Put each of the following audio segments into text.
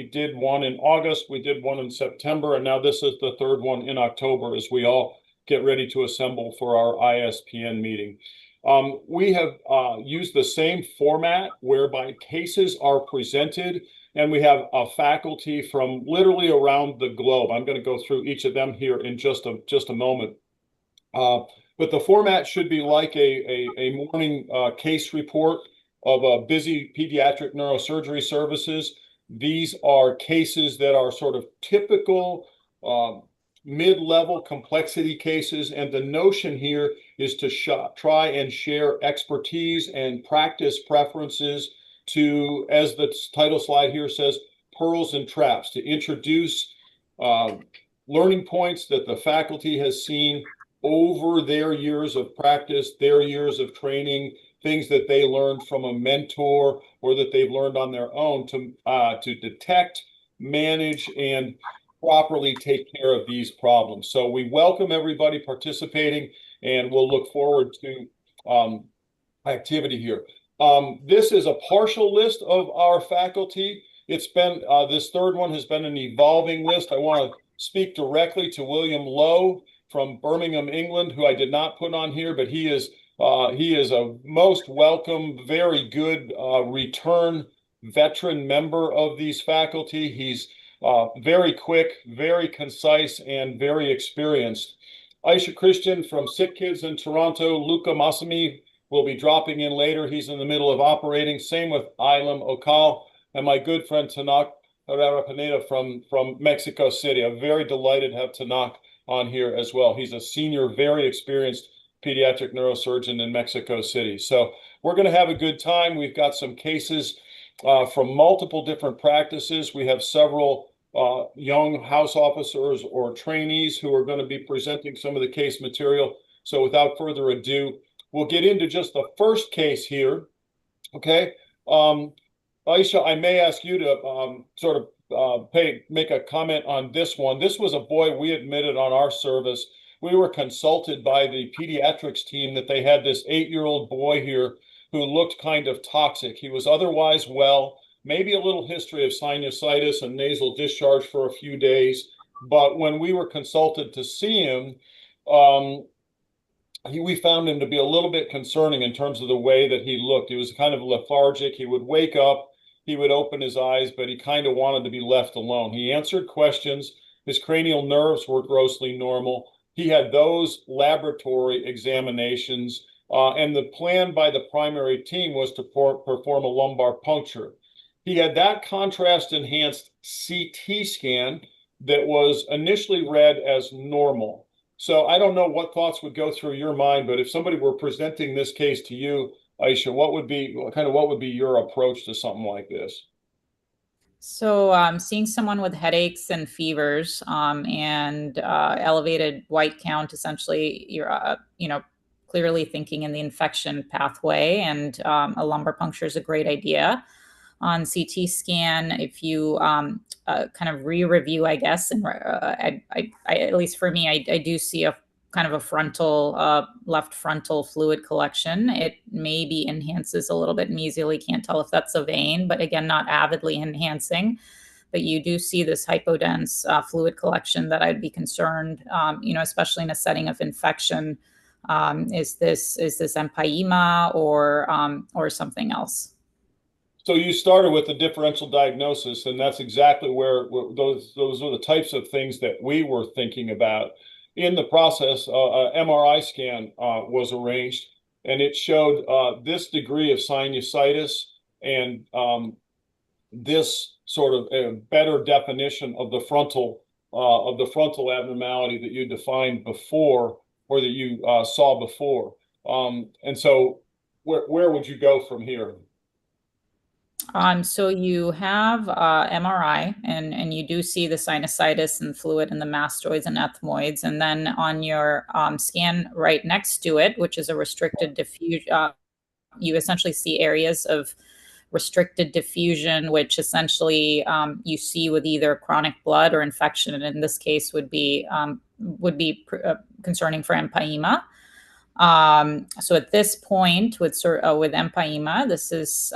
We did one in August, we did one in September, and now this is the third one in October as we all get ready to assemble for our ISPN meeting. We have used the same format whereby cases are presented, and we have a faculty from literally around the globe. I'm going to go through each of them here in just a moment. But the format should be like a morning case report of a busy pediatric neurosurgery services. These are cases that are sort of typical mid-level complexity cases, and the notion here is to try and share expertise and practice preferences to, as the title slide here says, pearls and traps, to introduce learning points that the faculty has seen over their years of practice, their years of training, things that they learned from a mentor or that they've learned on their own to detect, manage, and properly take care of these problems. So we welcome everybody participating, and we'll look forward to activity here. This is a partial list of our faculty. It's been, this third one has been an evolving list. I want to speak directly to William Lowe from Birmingham, England, who I did not put on here, but he is a most welcome, very good return veteran member of these faculty. He's very quick, very concise, and very experienced. Aisha Christian from Sick Kids in Toronto. Luca Massimi will be dropping in later. He's in the middle of operating. Same with Ilam Okal. And my good friend Tanak Herrera Pineda from Mexico City. I'm very delighted to have Tanak on here as well. He's a senior, very experienced pediatric neurosurgeon in Mexico City. So we're going to have a good time. We've got some cases from multiple different practices. We have several young house officers or trainees who are going to be presenting some of the case material. So without further ado, we'll get into just the first case here. Okay. Aisha, I may ask you to sort of make a comment on this one. This was a boy we admitted on our service. We were consulted by the pediatrics team that they had this 8-year-old boy here who looked kind of toxic. He was otherwise well, maybe a little history of sinusitis and nasal discharge for a few days. But when we were consulted to see him, we found him to be a little bit concerning in terms of the way that he looked. He was kind of lethargic. He would wake up, he would open his eyes, but he kind of wanted to be left alone. He answered questions. His cranial nerves were grossly normal. He had those laboratory examinations, and the plan by the primary team was to perform a lumbar puncture. He had that contrast-enhanced CT scan that was initially read as normal. So I don't know what thoughts would go through your mind, but if somebody were presenting this case to you, Aisha, what would be your approach to something like this? So seeing someone with headaches and fevers and elevated white count, essentially, you're clearly thinking in the infection pathway, and a lumbar puncture is a great idea. On CT scan, if you kind of re-review, I guess, and I at least for me, I do see a kind of a frontal, left frontal fluid collection. It maybe enhances a little bit mesially. Can't tell if that's a vein, but again, not avidly enhancing. But you do see this hypodense fluid collection that I'd be concerned, especially in a setting of infection. Is this empyema or something else? So you started with the differential diagnosis, and that's exactly where those are the types of things that we were thinking about. In the process, an MRI scan was arranged, and it showed this degree of sinusitis and this sort of a better definition of the frontal abnormality that you defined before, or that you saw before. And so, where would you go from here? So you have MRI, and you do see the sinusitis and fluid and the mastoids and ethmoids. And then on your scan right next to it, which is a restricted diffusion, you essentially see areas of restricted diffusion, which essentially you see with either chronic blood or infection, and in this case would be concerning for empyema. So at this point with empyema, this is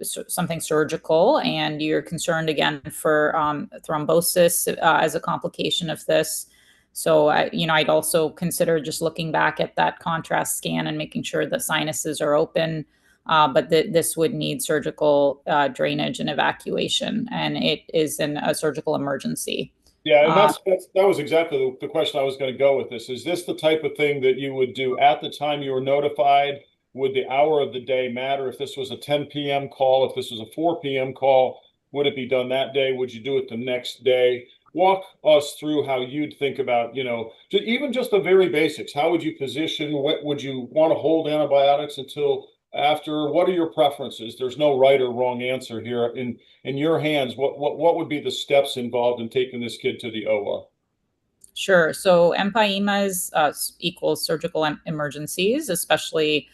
something surgical and you're concerned again for thrombosis as a complication of this. So, I'd also consider just looking back at that contrast scan and making sure the sinuses are open. But this would need surgical drainage and evacuation, and it is a surgical emergency. Yeah, and that was exactly the question I was going to go with this. Is this the type of thing that you would do at the time you were notified? Would the hour of the day matter? If this was a 10 p.m. call, if this was a 4 p.m. call, would it be done that day? Would you do it the next day? Walk us through how you'd think about, even just the very basics. How would you position? What would you want to hold antibiotics until after? What are your preferences? There's no right or wrong answer here. In your hands, what would be the steps involved in taking this kid to the OR? Sure. So empyemas equals surgical emergencies, especially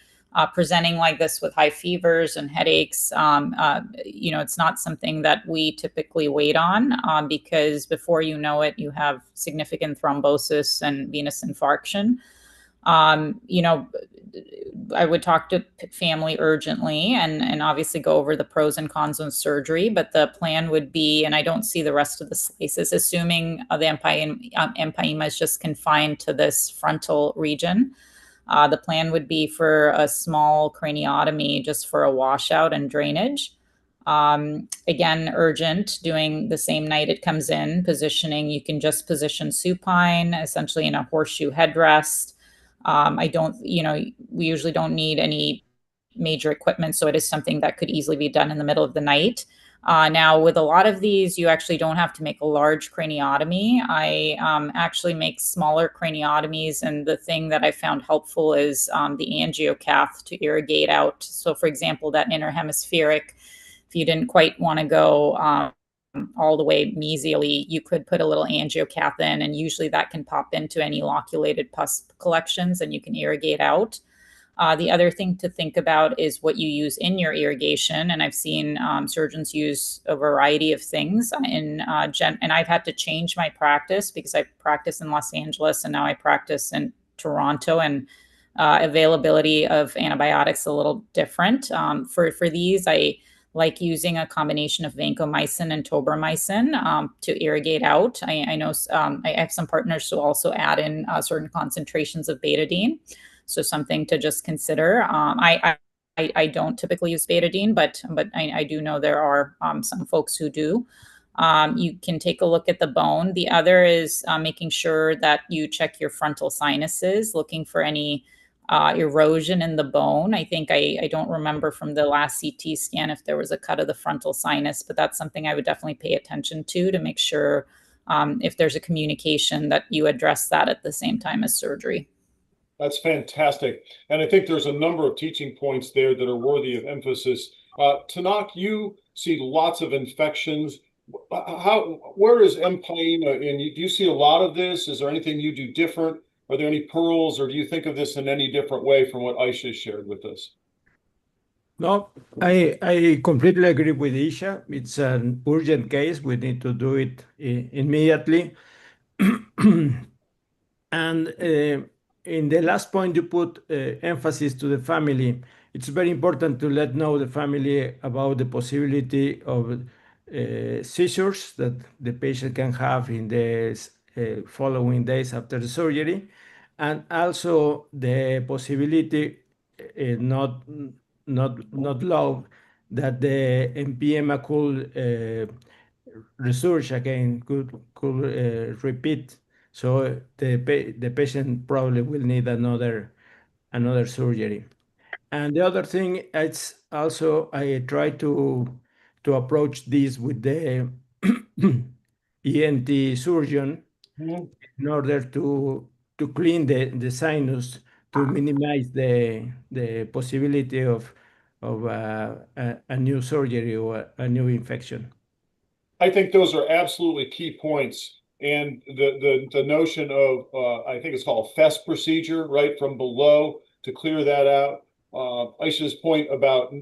presenting like this with high fevers and headaches. It's not something that we typically wait on because before you know it, you have significant thrombosis and venous infarction. I would talk to family urgently and obviously go over the pros and cons of surgery. But the plan would be, and I don't see the rest of the slices, assuming the empyema is just confined to this frontal region. The plan would be for a small craniotomy just for a washout and drainage. Again, urgent, doing the same night it comes in, positioning. You can just position supine, essentially in a horseshoe headrest. I don't, we usually don't need any major equipment, so it is something that could easily be done in the middle of the night. Now, with a lot of these, you actually don't have to make a large craniotomy. I actually make smaller craniotomies, and the thing that I found helpful is the angiocath to irrigate out. So, for example, that interhemispheric, if you didn't quite want to go all the way mesially, you could put a little angiocath in, and usually that can pop into any loculated pus collections and you can irrigate out. The other thing to think about is what you use in your irrigation, and I've seen surgeons use a variety of things. And I've had to change my practice because I practice in Los Angeles and now I practice in Toronto, and availability of antibiotics a little different. For these, I like using a combination of vancomycin and tobramycin to irrigate out. I know I have some partners who also add in certain concentrations of betadine, so something to just consider. I don't typically use betadine, but I do know there are some folks who do. You can take a look at the bone. The other is making sure that you check your frontal sinuses, looking for any erosion in the bone. I think I don't remember from the last CT scan if there was a cut of the frontal sinus, but that's something I would definitely pay attention to make sure if there's a communication that you address that at the same time as surgery. That's fantastic. And I think there's a number of teaching points there that are worthy of emphasis. Tanak, you see lots of infections. Where is empyema? And do you see a lot of this? Is there anything you do different? Are there any pearls, or do you think of this in any different way from what Aisha shared with us? No, I completely agree with Isha. It's an urgent case. We need to do it immediately. And in the last point, you put emphasis to the family. It's very important to let know the family about the possibility of seizures that the patient can have in the following days after the surgery, and also the possibility, not low, that the empyema could resurge again, could repeat. So the patient probably will need another surgery. And the other thing, it's also I try to approach this with the ENT surgeon in order to clean the sinus to minimize the possibility of a new surgery or a new infection. I think those are absolutely key points. And the notion of, I think it's called a FES procedure, right, from below to clear that out. Aisha's point about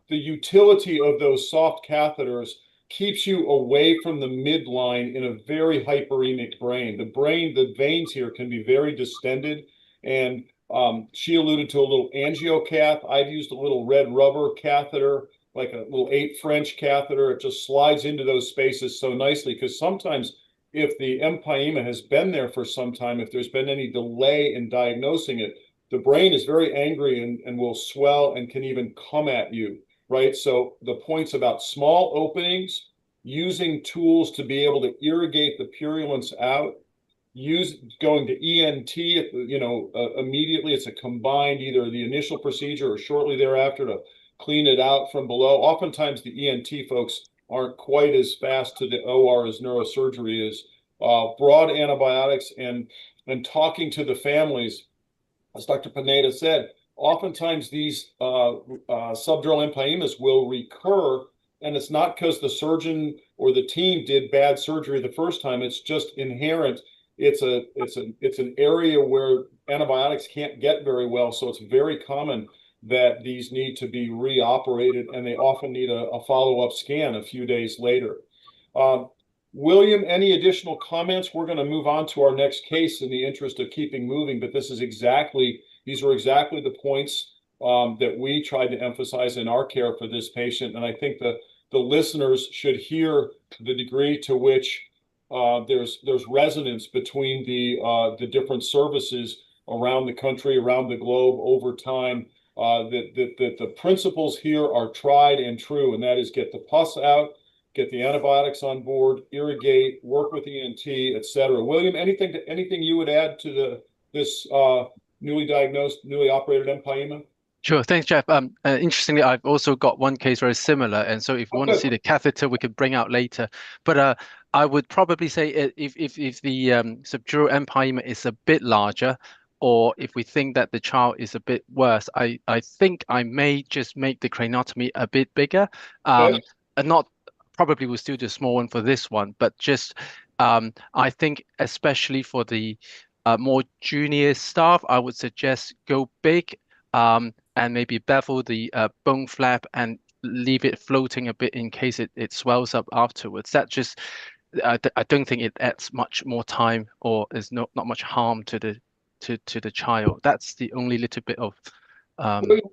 the utility of those soft catheters keeps you away from the midline in a very hyperemic brain. The veins here can be very distended. And she alluded to a little angiocath. I've used a little red rubber catheter like a little 8 French catheter. It just slides into those spaces so nicely, because sometimes if the empyema has been there for some time, if there's been any delay in diagnosing it, the brain is very angry and will swell and can even come at you, right? So the points about small openings, using tools to be able to irrigate the purulence out, going to ENT, immediately. It's a combined, either the initial procedure or shortly thereafter, to clean it out from below. Oftentimes the ENT folks aren't quite as fast to the OR as neurosurgery is. Broad antibiotics and talking to the families, as Dr. Pineda said, oftentimes these subdural empyemas will recur, and it's not because the surgeon or the team did bad surgery the first time. It's just inherent. It's an area where antibiotics can't get very well, so it's very common that these need to be reoperated, and they often need a follow-up scan a few days later. William, any additional comments? We're going to move on to our next case in the interest of keeping moving, but these are exactly the points that we tried to emphasize in our care for this patient. And I think the listeners should hear the degree to which there's resonance between the different services around the country, around the globe over time. That the principles here are tried and true, and that is get the pus out, get the antibiotics on board, irrigate, work with ENT, et cetera. William, anything you would add to this newly diagnosed, newly operated empyema? Sure, thanks, Jeff. Interestingly, I've also got one case very similar, and so if you want to see the catheter, we could bring out later. But I would probably say if the subdural empyema is a bit larger, or if we think that the child is a bit worse, I think I may just make the craniotomy a bit bigger. And not probably we'll still do a small one for this one, but just I think especially for the more junior staff, I would suggest go big. And maybe bevel the bone flap and leave it floating a bit in case it swells up afterwards. That just, I don't think it adds much more time, or is not much harm to the child. That's the only little bit of.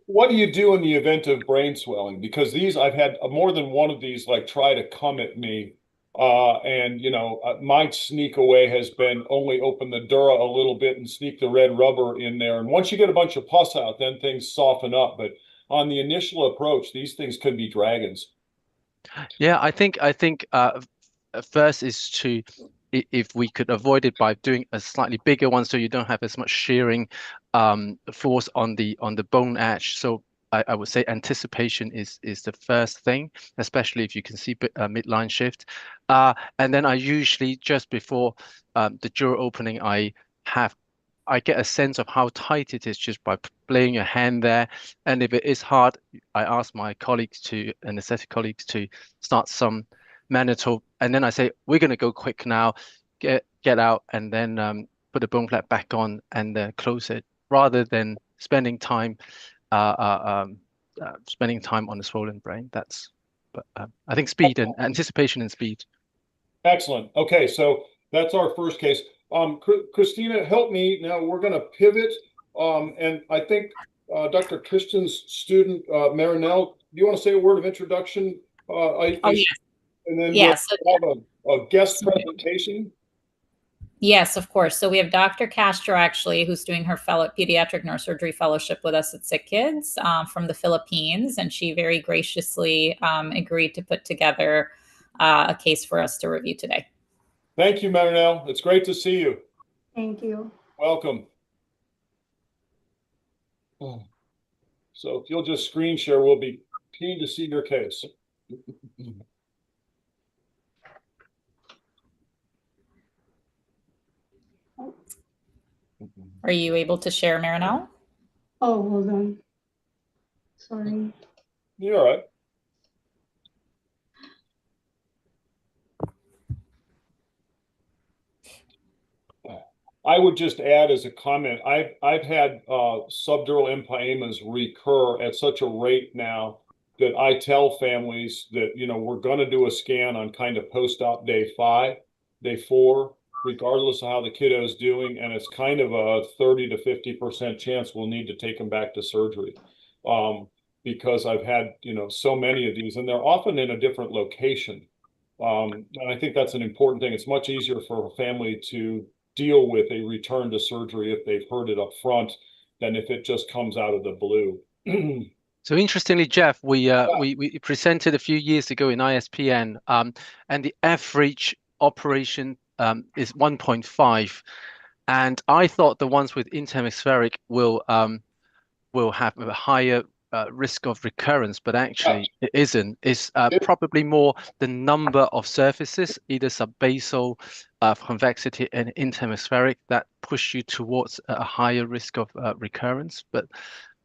What do you do in the event of brain swelling? Because I've had more than one of these like try to come at me. And my sneak away has been only open the dura a little bit and sneak the red rubber in there. And once you get a bunch of pus out, then things soften up. But on the initial approach, these things could be dragons. Yeah, I think first is to, if we could avoid it by doing a slightly bigger one, so you don't have as much shearing force on the bone edge. So I would say anticipation is the first thing, especially if you can see midline shift. And then I usually, just before the dura opening, I get a sense of how tight it is just by laying your hand there. And if it is hard, I ask my anesthetic colleagues to start some mannitol. And then I say, we're going to go quick now, get out, and then put the bone flap back on and close it, rather than spending time on the swollen brain. But I think speed and anticipation and speed. Excellent. Okay, so that's our first case. Christina, help me. Now we're going to pivot. And I think Dr. Christian's student, Marinelle, do you want to say a word of introduction? Yes. And then yes. we'll have a guest presentation. Yes, of course. So we have Dr. Castro, actually, who's doing her pediatric neurosurgery fellowship with us at Sick Kids from the Philippines. And she very graciously agreed to put together a case for us to review today. Thank you, Marinelle. It's great to see you. Thank you. Welcome. So if you'll just screen share, we'll be keen to see your case. Are you able to share, Marinelle? Oh, hold on. Sorry. You're all right. I would just add as a comment, I've had subdural empyemas recur at such a rate now that I tell families that, we're going to do a scan on kind of post-op day 5, day 4, regardless of how the kiddo is doing, and it's kind of a 30 to 50% chance we'll need to take them back to surgery. because I've had, so many of these, and they're often in a different location. And I think that's an important thing. It's much easier for a family to deal with a return to surgery if they've heard it up front than if it just comes out of the blue. So interestingly, Jeff, we presented a few years ago in ISPN, and the average operation is 1.5, and I thought the ones with interhemispheric will have a higher risk of recurrence, but actually it isn't. It's probably more the number of surfaces, either subbasal, convexity, and interhemispheric, that push you towards a higher risk of recurrence. But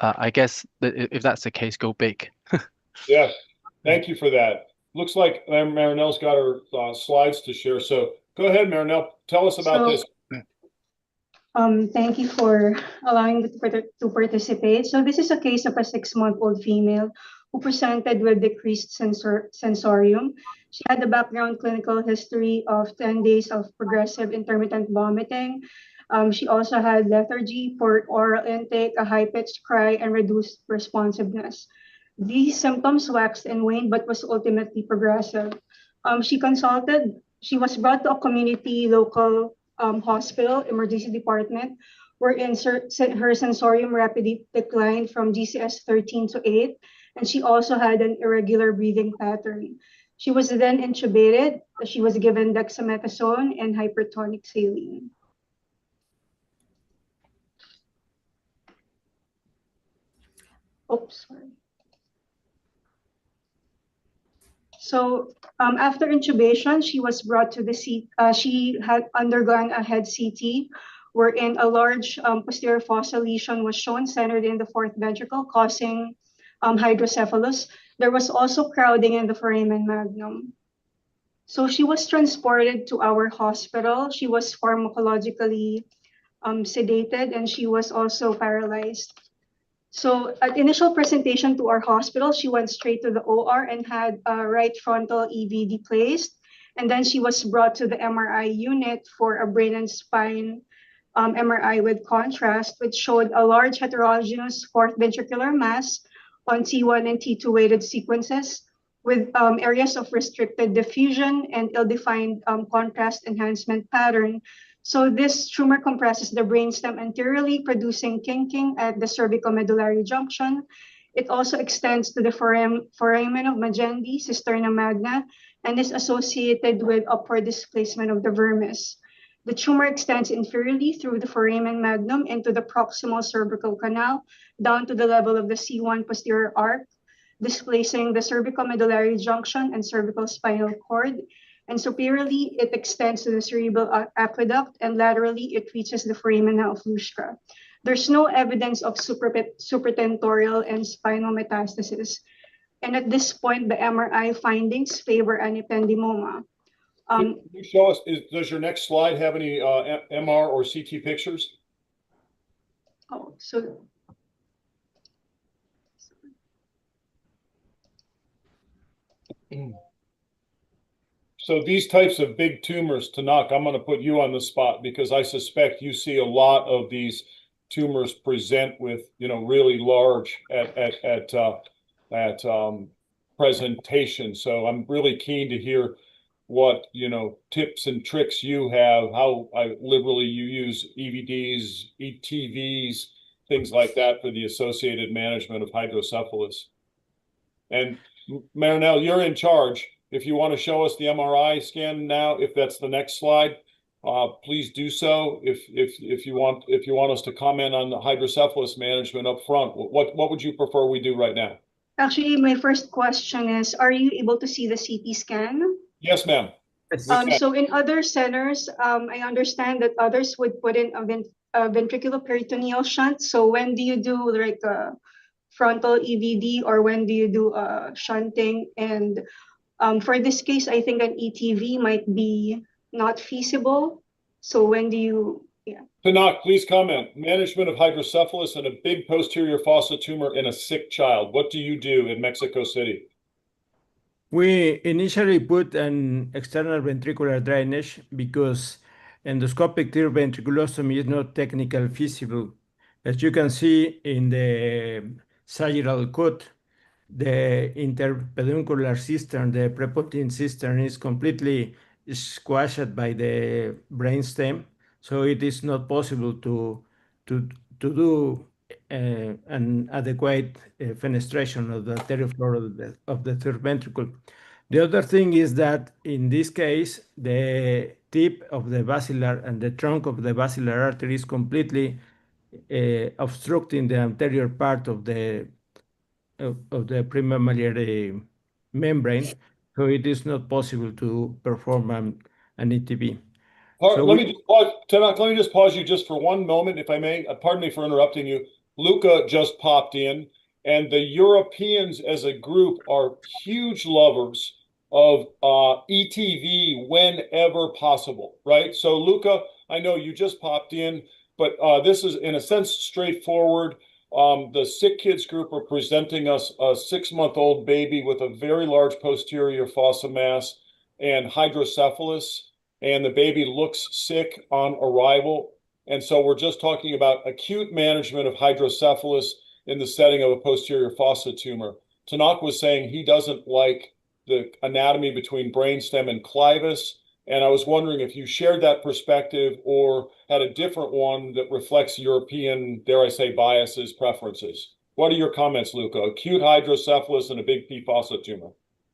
I guess that if that's the case, go big. Yeah, thank you for that. Looks like Marinelle's got her slides to share. So go ahead, Marinelle. Tell us about this. Thank you for allowing me to participate. So this is a case of a 6-month-old female who presented with decreased sensorium. She had a background clinical history of 10 days of progressive intermittent vomiting. She also had lethargy, poor oral intake, a high-pitched cry, and reduced responsiveness. These symptoms waxed and waned, but was ultimately progressive. She was brought to a community local hospital emergency department, wherein her sensorium rapidly declined from GCS 13 to 8, and she also had an irregular breathing pattern. She was then intubated. She was given dexamethasone and hypertonic saline. Oops, sorry. So after intubation, she was brought to the she had undergone a head CT, wherein a large posterior fossa lesion was shown centered in the fourth ventricle, causing hydrocephalus. There was also crowding in the foramen magnum. So she was transported to our hospital. She was pharmacologically sedated, and she was also paralyzed. So at initial presentation to our hospital, she went straight to the OR and had a right frontal EVD placed. And then she was brought to the MRI unit for a brain and spine MRI with contrast, which showed a large heterogeneous fourth ventricular mass on T1 and T2 weighted sequences with areas of restricted diffusion and ill-defined contrast enhancement pattern. So this tumor compresses the brainstem anteriorly, producing kinking at the cervicomedullary junction. It also extends to the foramen of Magendie, cisterna magna, and is associated with upward displacement of the vermis. The tumor extends inferiorly through the foramen magnum into the proximal cervical canal, down to the level of the C1 posterior arc, displacing the cervicomedullary junction and cervical spinal cord. And superiorly, it extends to the cerebral aqueduct, and laterally, it reaches the foramina of Luschka. There's no evidence of supratentorial and spinal metastasis. And at this point, the MRI findings favor an ependymoma. Can you show us, does your next slide have any MR or CT pictures? Oh, so So these types of big tumors, Tanak, I'm going to put you on the spot because I suspect you see a lot of these tumors present with, really large at presentation. So I'm really keen to hear what, tips and tricks you have, how liberally you use EVDs, ETVs, things like that for the associated management of hydrocephalus. And Marinelle, you're in charge. If you want to show us the MRI scan now, if that's the next slide, please do so. If you want us to comment on the hydrocephalus management up front, what would you prefer we do right now? Actually, my first question is, are you able to see the CT scan? Yes, ma'am. So in other centers, I understand that others would put in a ventriculoperitoneal shunt. So when do you do like a frontal EVD, or when do you do shunting? And for this case, I think an ETV might be not feasible. So when do you, Tanak, please comment. Management of hydrocephalus and a big posterior fossa tumor in a sick child. What do you do in Mexico City? We initially put an external ventricular drainage because endoscopic tear ventriculostomy is not technically feasible. As you can see in the sagittal cut, the interpeduncular cistern, the prepontine cistern, is completely squashed by the brainstem, so it is not possible to do an adequate fenestration of the anterior floor of the third ventricle. The other thing is that in this case, the tip of the basilar and the trunk of the basilar artery is completely obstructing the anterior part of the premammillary membrane, so it is not possible to perform an ETB. Let me just pause, Tanak, let me just pause you just for one moment, if I may. Pardon me for interrupting you. Luca just popped in, and the Europeans as a group are huge lovers of ETV whenever possible, right? So Luca, I know you just popped in, but this is in a sense straightforward. The Sick Kids group are presenting us a 6-month-old baby with a very large posterior fossa mass and hydrocephalus, and the baby looks sick on arrival. And so we're just talking about acute management of hydrocephalus in the setting of a posterior fossa tumor. Tanak was saying he doesn't like the anatomy between brainstem and clivus. And I was wondering if you shared that perspective or had a different one that reflects European, dare I say, biases, preferences. What are your comments, Luca? Acute hydrocephalus and a big P fossa tumor.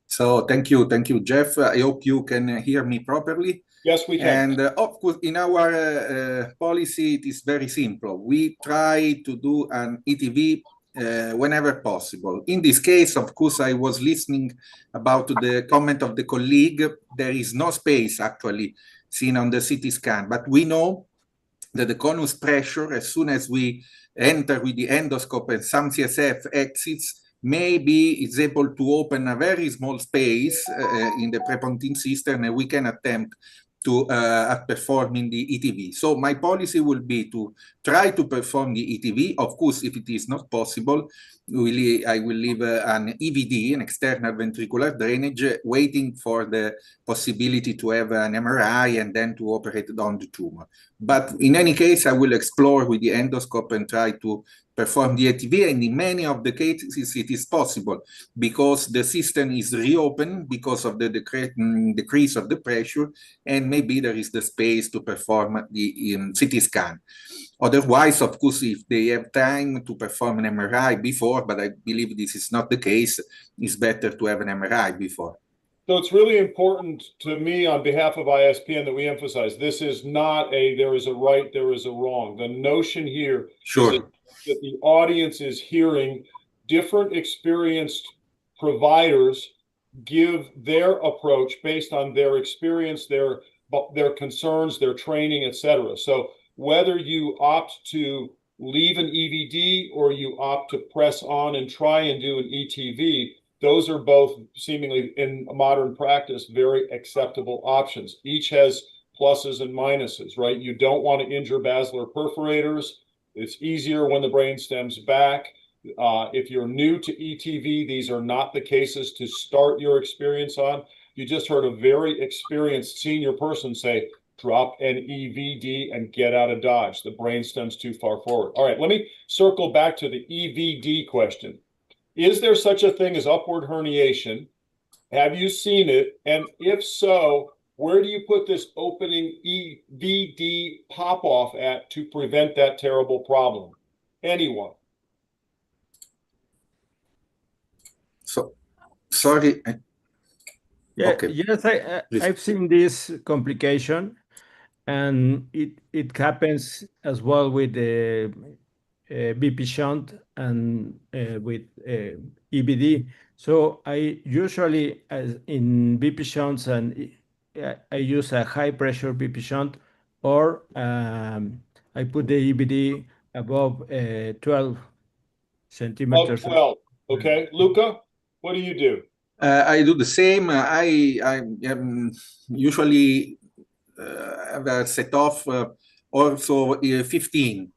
So thank you, Jeff. I hope you can hear me properly. Yes, we can. And of course, in our policy, it is very simple. We try to do an ETV whenever possible. In this case, of course, I was listening about the comment of the colleague. There is no space actually seen on the CT scan, but we know that the conus pressure, as soon as we enter with the endoscope and some CSF exits, maybe is able to open a very small space in the prepontine cistern, and we can attempt to performing the ETV. So my policy will be to try to perform the ETV. Of course, if it is not possible, I will leave an EVD, an external ventricular drainage, waiting for the possibility to have an MRI and then to operate on the tumor. But in any case, I will explore with the endoscope and try to perform the ETV, and in many of the cases it is possible because the cistern is reopened because of the decrease of the pressure, and maybe there is the space to perform the CT scan. Otherwise, of course, if they have time to perform an MRI before, but I believe this is not the case, it's better to have an MRI before. So it's really important to me on behalf of ISPN that we emphasize this is not a there is a right, there is a wrong. The notion here Sure. is that the audience is hearing different experienced providers give their approach based on their experience, their concerns, their training, etc. So whether you opt to leave an EVD or you opt to press on and try and do an ETV, those are both seemingly in modern practice very acceptable options. Each has pluses and minuses, right? You don't want to injure basilar perforators. It's easier when the brain stem's back. If you're new to ETV, these are not the cases to start your experience on. You just heard a very experienced senior person say, drop an EVD and get out of Dodge. The brain stem's too far forward. All right, let me circle back to the EVD question. Is there such a thing as upward herniation? Have you seen it? And if so, where do you put this opening EVD pop-off at to prevent that terrible problem? Anyone? So, sorry. Yeah, Okay. yes, I've seen this complication, and it happens as well with the BP shunt and with EBD. So I usually, as in BP shunts, and I use a high pressure BP shunt, or I put the EBD above 12 centimeters. 12. Okay, Luca, what do you do? I do the same. I usually have a set off also 15.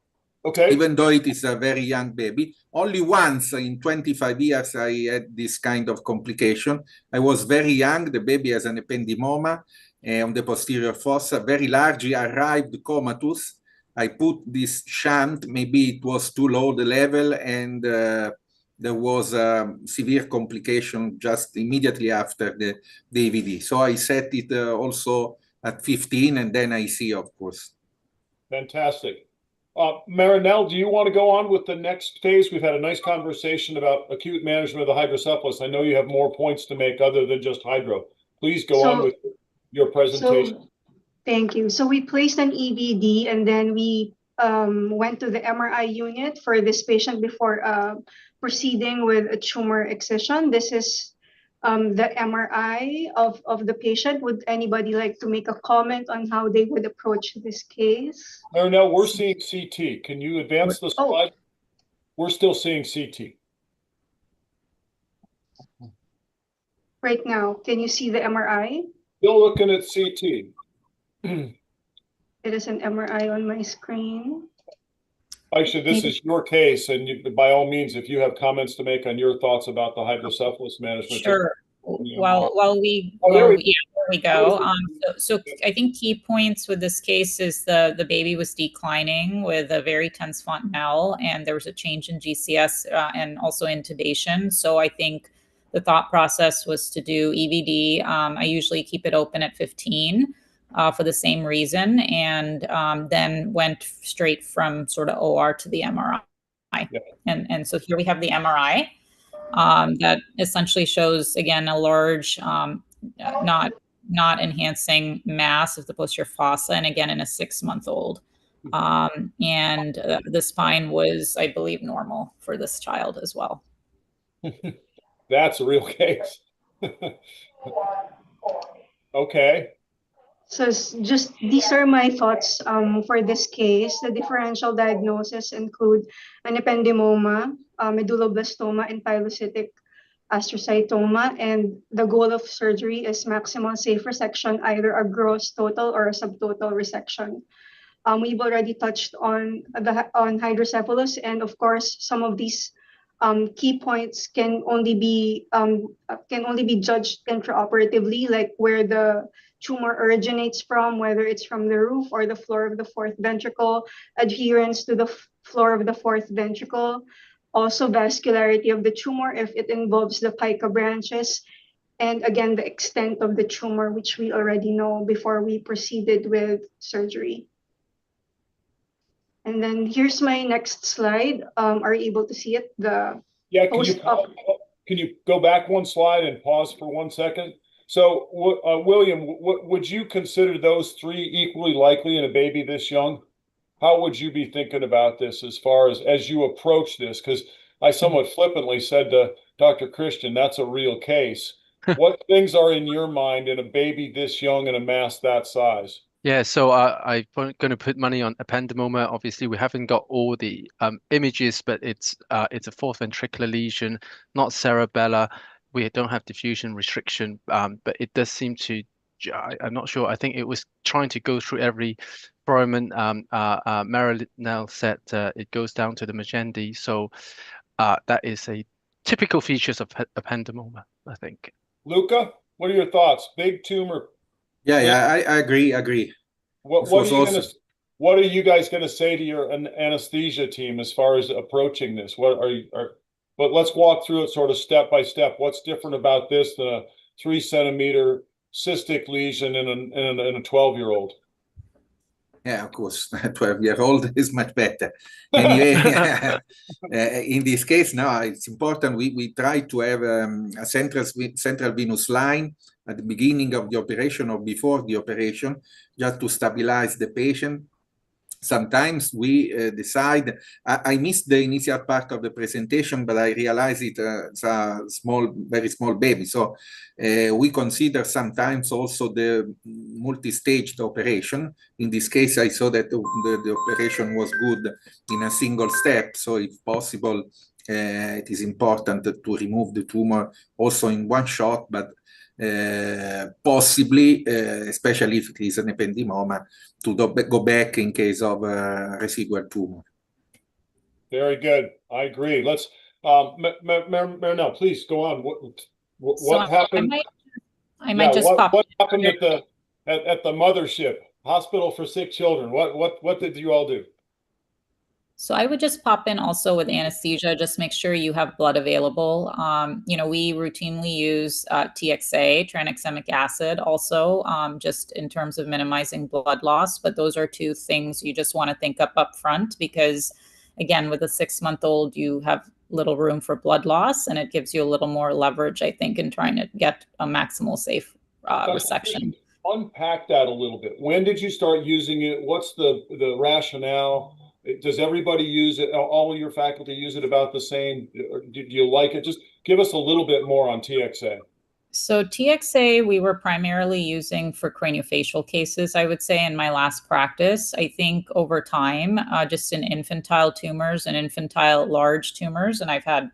Okay. Even though it is a very young baby. Only once in 25 years I had this kind of complication. I was very young. The baby has an ependymoma on the posterior fossa, very large. He arrived comatose. I put this shunt, maybe it was too low the level, and there was a severe complication just immediately after the EVD. So I set it also at 15, and then I see, of course. Fantastic. Marinelle, do you want to go on with the next phase? We've had a nice conversation about acute management of the hydrocephalus. I know you have more points to make other than just hydro. Please go on with your presentation. Thank you. So we placed an EVD, and then we went to the MRI unit for this patient before proceeding with a tumor excision. This is the MRI of the patient. Would anybody like to make a comment on how they would approach this case? Marinelle, we're seeing CT. Can you advance the slide? We're still seeing CT. Right now, can you see the MRI? Still looking at CT. It is an MRI on my screen. Aisha, this is your case, and you, by all means, if you have comments to make on your thoughts about the hydrocephalus management. Sure. While we go. So I think key points with this case is the baby was declining with a very tense fontanelle, and there was a change in GCS and also intubation. So I think the thought process was to do EVD. I usually keep it open at 15 for the same reason, and then went straight from sort of OR to the MRI. Yeah. And so here we have the MRI. That essentially shows, again, a large, not enhancing mass of the posterior fossa, and again, in a 6-month-old. And the spine was, I believe, normal for this child as well. That's a real case. Okay. So just these are my thoughts for this case. The differential diagnosis include an ependymoma, medulloblastoma, and pilocytic astrocytoma, and the goal of surgery is maximal safe resection, either a gross total or a subtotal resection. We've already touched on hydrocephalus, and of course, some of these key points can only be judged intraoperatively, like where the tumor originates from, whether it's from the roof or the floor of the fourth ventricle, adherence to the floor of the fourth ventricle, also vascularity of the tumor if it involves the pica branches, and again, the extent of the tumor, which we already know before we proceeded with surgery. And then here's my next slide. Are you able to see it? Yeah, can you go back one slide and pause for 1 second? So, William, would you consider those three equally likely in a baby this young? How would you be thinking about this as far as you approach this? Because I somewhat flippantly said to Dr. Christian, that's a real case. What things are in your mind in a baby this young and a mass that size? Yeah, so I'm going to put money on ependymoma. Obviously, we haven't got all the images, but it's a fourth ventricular lesion, not cerebellar. We don't have diffusion restriction, but it does seem to, I'm not sure. I think it was trying to go through every foramen. Marinelle said it goes down to the Magendie. So that is a typical features of ependymoma, I think. Luca, what are your thoughts? Big tumor. Yeah, I agree. What are you guys going to say to your anesthesia team as far as approaching this? But let's walk through it sort of step by step. What's different about this than a 3-centimeter cystic lesion in a 12-year-old? Yeah, of course, 12-year-old is much better. Anyway, in this case, now it's important we try to have a central venous line at the beginning of the operation or before the operation, just to stabilize the patient. Sometimes we decide, I missed the initial part of the presentation, but I realize it's a very small baby. So we consider sometimes also the multi-staged operation. In this case, I saw that the operation was good in a single step. So if possible, it is important to remove the tumor also in one shot, but possibly, especially if it is an ependymoma, to go back in case of residual tumor. Very good. I agree. Let's, Marinelle, please go on. What happened? I might just pop. What happened at the mothership, Hospital for Sick Children? What did you all do? So I would just pop in also with anesthesia, just make sure you have blood available. We routinely use TXA, tranexamic acid, also just in terms of minimizing blood loss. But those are two things you just want to think up front because, again, with a 6-month-old, you have little room for blood loss, and it gives you a little more leverage, I think, in trying to get a maximal safe resection. Unpack that a little bit. When did you start using it? What's the rationale? Does everybody use it? All of your faculty use it about the same? Do you like it? Just give us a little bit more on TXA. So TXA, we were primarily using for craniofacial cases, I would say, in my last practice. I think over time, just in infantile tumors and infantile large tumors, and I've had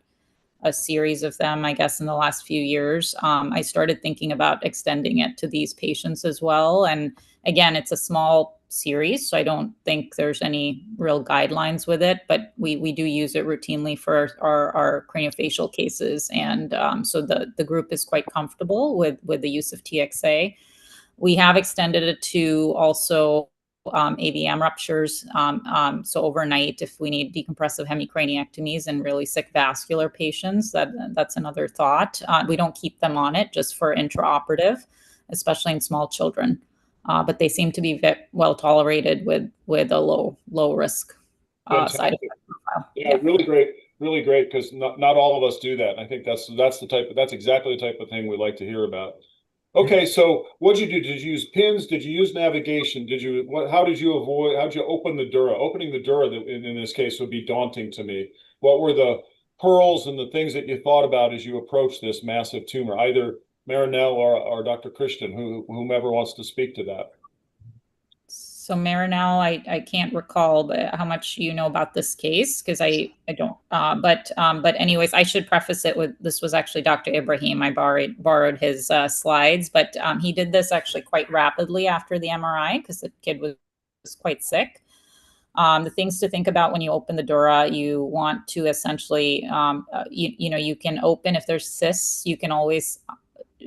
a series of them, I guess, in the last few years, I started thinking about extending it to these patients as well. And again, it's a small series, so I don't think there's any real guidelines with it, but we do use it routinely for our craniofacial cases. And so the group is quite comfortable with the use of TXA. We have extended it to also AVM ruptures. So overnight, if we need decompressive hemicraniectomies in really sick vascular patients, that's another thought. We don't keep them on it just for intraoperative, especially in small children. But they seem to be well tolerated with a low risk side effect profile. Yeah, really great because not all of us do that. I think that's exactly the type of thing we like to hear about. Okay, so what did you do? Did you use pins? Did you use navigation? How did you open the dura? Opening the dura in this case would be daunting to me. What were the pearls and the things that you thought about as you approached this massive tumor? Either Marinelle or Dr. Christian, whomever wants to speak to that. So Marinelle, I can't recall how much you know about this case because I don't. But anyways, I should preface it with this was actually Dr. Ibrahim. I borrowed his slides, but he did this actually quite rapidly after the MRI because the kid was quite sick. The things to think about when you open the dura, you want to essentially, you can open if there's cysts, you can always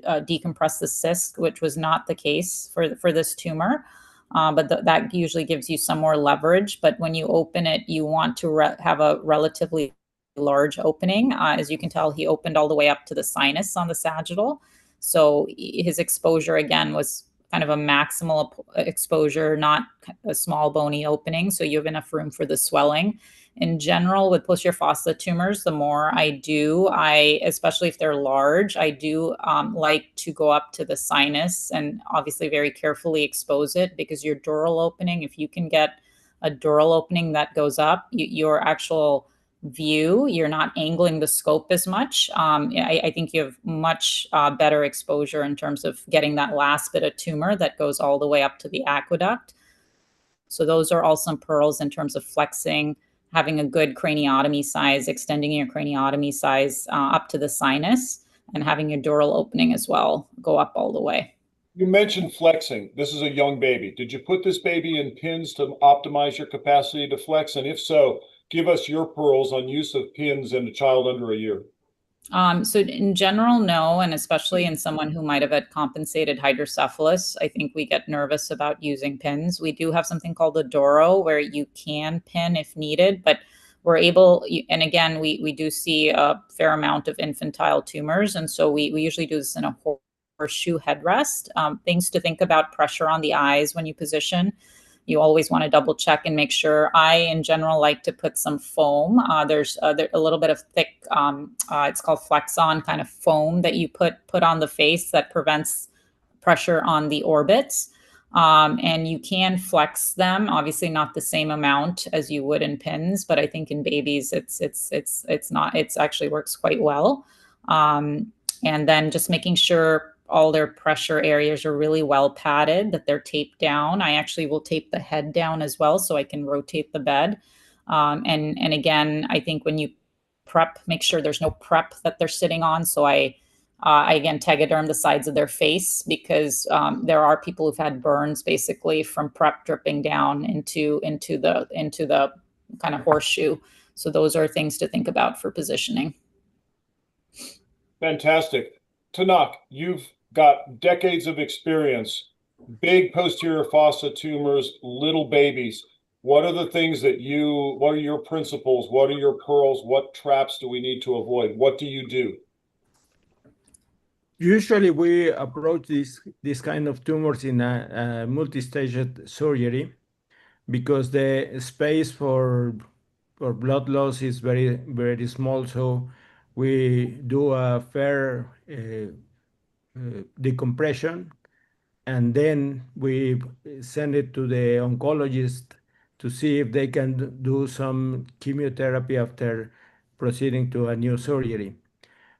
decompress the cyst, which was not the case for this tumor. But that usually gives you some more leverage. But when you open it, you want to have a relatively large opening. As you can tell, he opened all the way up to the sinus on the sagittal. So his exposure, again, was kind of a maximal exposure, not a small bony opening. So you have enough room for the swelling. In general, with posterior fossa tumors, the more especially if they're large, I do like to go up to the sinus and obviously very carefully expose it because your dural opening, if you can get a dural opening that goes up, your actual view, you're not angling the scope as much. I think you have much better exposure in terms of getting that last bit of tumor that goes all the way up to the aqueduct. So those are all some pearls in terms of flexing, having a good craniotomy size, extending your craniotomy size up to the sinus, and having your dural opening as well go up all the way. You mentioned flexing. This is a young baby. Did you put this baby in pins to optimize your capacity to flex? And if so, give us your pearls on use of pins in a child under a year. So in general, no, and especially in someone who might have had compensated hydrocephalus, I think we get nervous about using pins. We do have something called a Doro where you can pin if needed, but we're able, and again, we do see a fair amount of infantile tumors, and so we usually do this in a horseshoe headrest. Things to think about: pressure on the eyes when you position. You always want to double check and make sure. I, in general, like to put some foam. There's a little bit of thick, it's called Flexon kind of foam that you put on the face that prevents pressure on the orbits. And you can flex them, obviously not the same amount as you would in pins, but I think in babies, it's actually works quite well. And then just making sure all their pressure areas are really well padded, that they're taped down. I actually will tape the head down as well so I can rotate the bed. And again, I think when you prep, make sure there's no prep that they're sitting on. So I again tegaderm the sides of their face because there are people who've had burns basically from prep dripping down into the kind of horseshoe. So those are things to think about for positioning. Fantastic. Tanak, you've got decades of experience, big posterior fossa tumors, little babies. what are the things that what are your principles? What are your pearls? What traps do we need to avoid? What do you do? Usually we approach this kind of tumors in a multi-staged surgery because the space for blood loss is very, very small. So we do a fair decompression, and then we send it to the oncologist to see if they can do some chemotherapy after proceeding to a new surgery,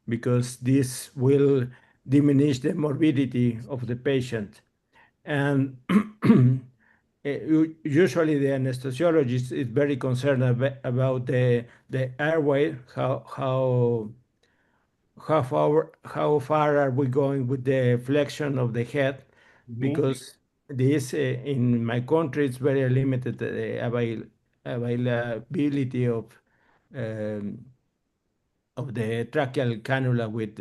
because this will diminish the morbidity of the patient. And usually the anesthesiologist is very concerned about the airway, how far are we going with the flexion of the head, because this in my country it's very limited availability um, of the tracheal cannula with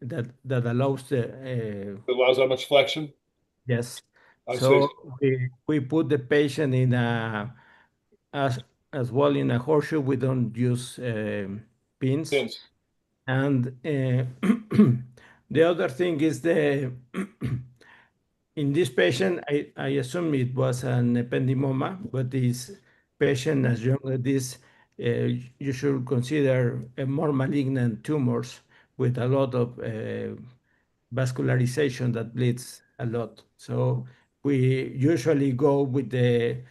that allows the It allows that much flexion? yes. I So see. we put the patient in a as well in a horseshoe. We don't use pins. Pins. And the other thing is in this patient, I assume it was an ependymoma, but this patient as young as this, you should consider a more malignant tumors with a lot of vascularization that bleeds a lot. So we usually go with the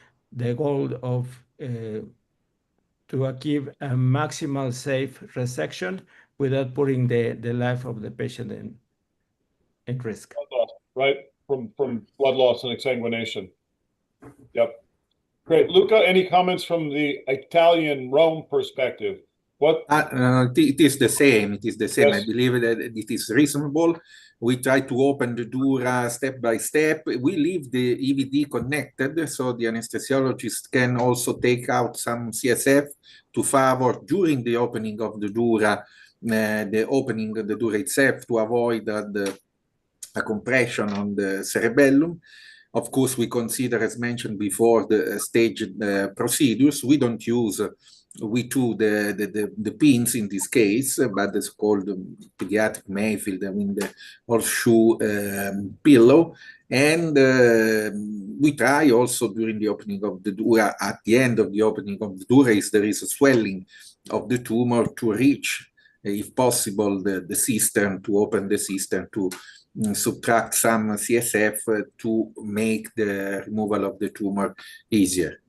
goal of to achieve a maximal safe resection without putting the life of the patient in risk. Blood loss, right? From blood loss and exsanguination. Yep. Great. Luca, any comments from the Italian Rome perspective? What? It is the same. It is the same. Yes. I believe that it is reasonable. We try to open the dura step by step. We leave the EVD connected, so the anesthesiologist can also take out some CSF to favor during the opening of the dura, the opening of the dura itself, to avoid a compression on the cerebellum. Of course, we consider, as mentioned before, the staged procedures. We don't use the pins in this case, but it's called pediatric Mayfield, I mean the horseshoe pillow. And we try also during the opening of the dura, at the end of the opening of the dura, if there is a swelling of the tumor, to reach, if possible, the cistern, to open the cistern, to subtract some CSF to make the removal of the tumor easier.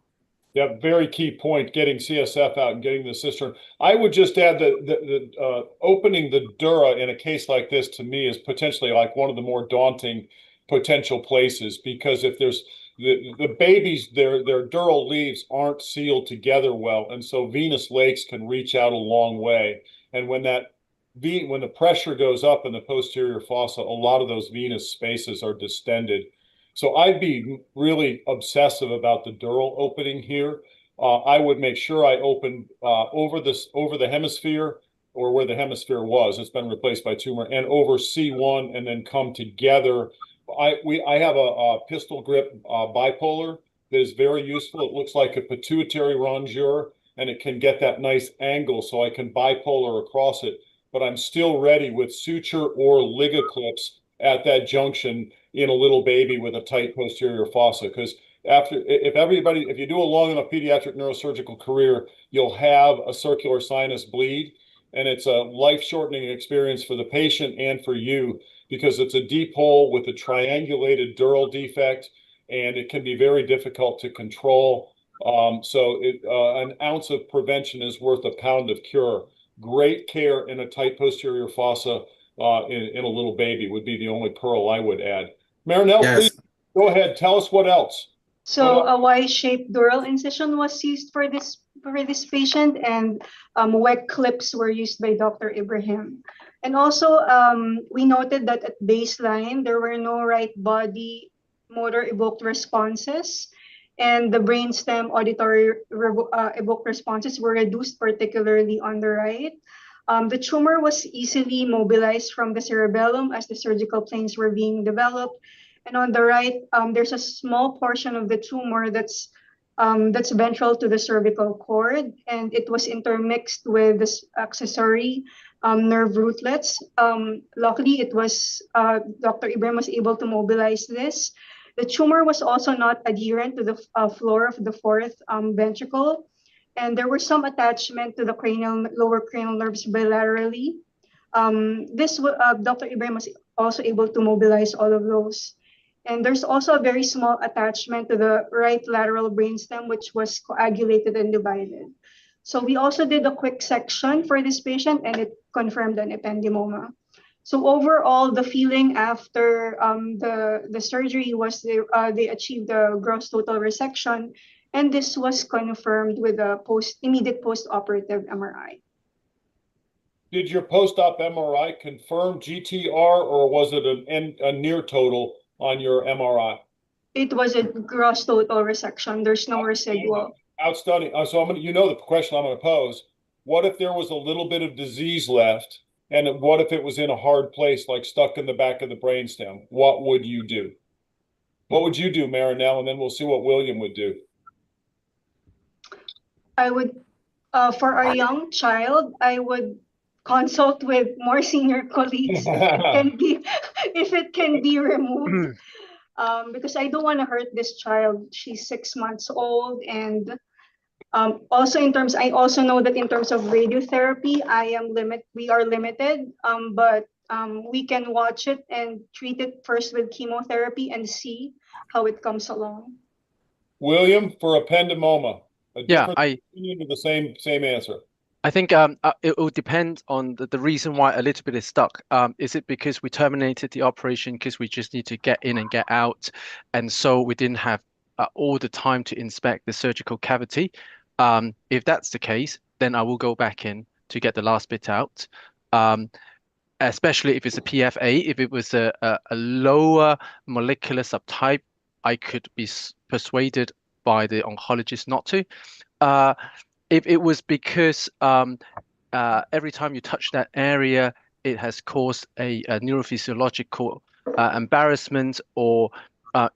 Yeah, very key point, getting CSF out and getting the cistern. I would just add that opening the dura in a case like this, to me, is potentially like one of the more daunting potential places, because if there's the babies, their dural leaves aren't sealed together well, and so venous lakes can reach out a long way. And when the pressure goes up in the posterior fossa, a lot of those venous spaces are distended. So I'd be really obsessive about the dural opening here. I would make sure I open over the hemisphere, or where the hemisphere was. It's been replaced by tumor, and over C1, and then come together. I have a pistol grip bipolar that is very useful. It looks like a pituitary rongeur, and it can get that nice angle, so I can bipolar across it. But I'm still ready with suture or liga clips at that junction in a little baby with a tight posterior fossa. Because if you do a long enough pediatric neurosurgical career, you'll have a circular sinus bleed, and it's a life-shortening experience for the patient and for you, because it's a deep hole with a triangulated dural defect, and it can be very difficult to control. So an ounce of prevention is worth a pound of cure. Great care in a tight posterior fossa in a little baby would be the only pearl I would add. Marinelle, Yes. Please go ahead. Tell us what else. So a Y-shaped dural incision was used for this patient, and wet clips were used by Dr. Ibrahim. And also, we noted that at baseline, there were no right body motor evoked responses, and the brainstem auditory evoked responses were reduced, particularly on the right. The tumor was easily mobilized from the cerebellum as the surgical planes were being developed. And on the right, there's a small portion of the tumor that's that's ventral to the cervical cord, and it was intermixed with this accessory nerve rootlets. Luckily, it was Dr. Ibrahim was able to mobilize this. The tumor was also not adherent to the floor of the fourth ventricle, and there was some attachment to the lower cranial nerves bilaterally. Dr. Ibrahim was also able to mobilize all of those. And there's also a very small attachment to the right lateral brainstem, which was coagulated and divided. So we also did a quick section for this patient, and it confirmed an ependymoma. So overall, the feeling after the surgery was they achieved a gross total resection, and this was confirmed with a immediate post-operative MRI. Did your post-op MRI confirm GTR, or was it a near total on your MRI? It was a gross total resection. There's no residual. Outstanding. So you know the question I'm going to pose. What if there was a little bit of disease left, and what if it was in a hard place, like stuck in the back of the brainstem? What would you do? What would you do, Marinelle? And then we'll see what William would do. I would, for our young child, I would consult with more senior colleagues if it can be removed. Because I don't want to hurt this child. She's 6 months old, and also I also know that in terms of radiotherapy, we are limited, but we can watch it and treat it first with chemotherapy and see how it comes along. William, for ependymoma, I the same answer. I think it will depend on the reason why a little bit is stuck. Is it because we terminated the operation because we just need to get in and get out, and so we didn't have all the time to inspect the surgical cavity? If that's the case, then I will go back in to get the last bit out. Especially if it's a PFA. If it was a lower molecular subtype, I could be persuaded by the oncologist not to. If it was because every time you touch that area, it has caused a neurophysiological embarrassment, or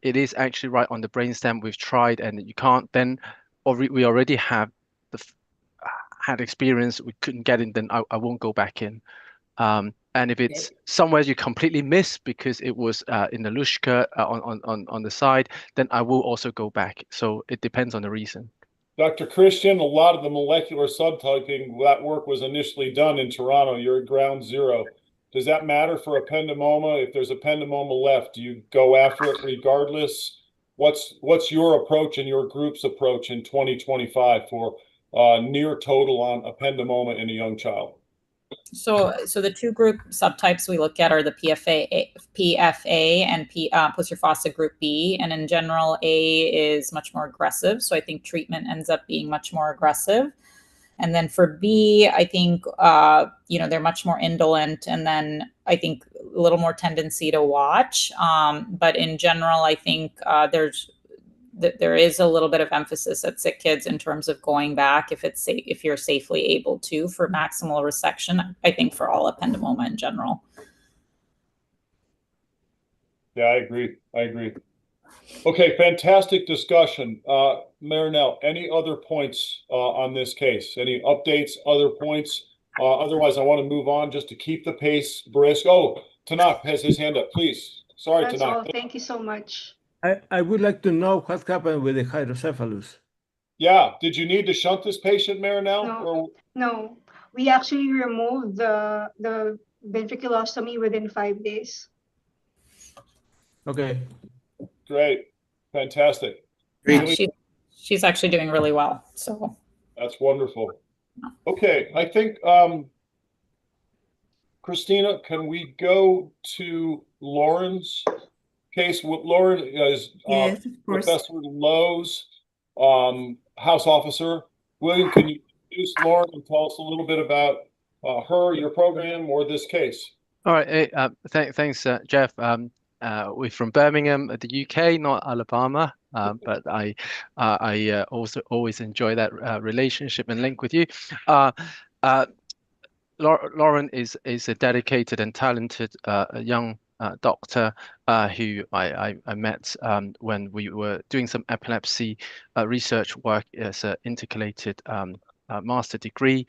it is actually right on the brainstem, we've tried and you can't, then we already have had experience, we couldn't get in, then I won't go back in. And if it's somewhere you completely miss because it was in the Luschka on the side, then I will also go back. So it depends on the reason. Dr. Christian, a lot of the molecular subtyping, that work was initially done in Toronto. You're at ground zero. Does that matter for ependymoma? If there's ependymoma left, do you go after it regardless? What's your approach and your group's approach in 2025 for near total on ependymoma in a young child? So the two group subtypes we look at are the PFA and posterior fossa group B. And in general, A is much more aggressive. So I think treatment ends up being much more aggressive. And then for B, I think, they're much more indolent. And then I think a little more tendency to watch. But in general, I think there is a little bit of emphasis at sick kids in terms of going back if you're safely able to for maximal resection. I think for all ependymoma in general. Yeah, I agree. Okay, fantastic discussion. Marinelle, any other points on this case? Any updates, other points? Otherwise, I want to move on just to keep the pace brisk. Oh, Tanak has his hand up, please. Sorry, That's Tanak. all. Thank you so much. I would like to know what happened with the hydrocephalus. Yeah, did you need to shunt this patient, Marinelle? No, we actually removed the ventriculostomy within 5 days. Okay. Great, fantastic. Yeah, she's actually doing really well. So that's wonderful. Okay, I think Christina, can we go to Lauren's case? Lauren is yes, of course. Professor Lowe's house officer. William, can you introduce Lauren and tell us a little bit about her, your program, or this case? All right. Thanks, Jeff. We're from Birmingham, the UK, not Alabama, but I also always enjoy that relationship and link with you. Lauren is a dedicated and talented young doctor who I met when we were doing some epilepsy research work as an intercalated master degree.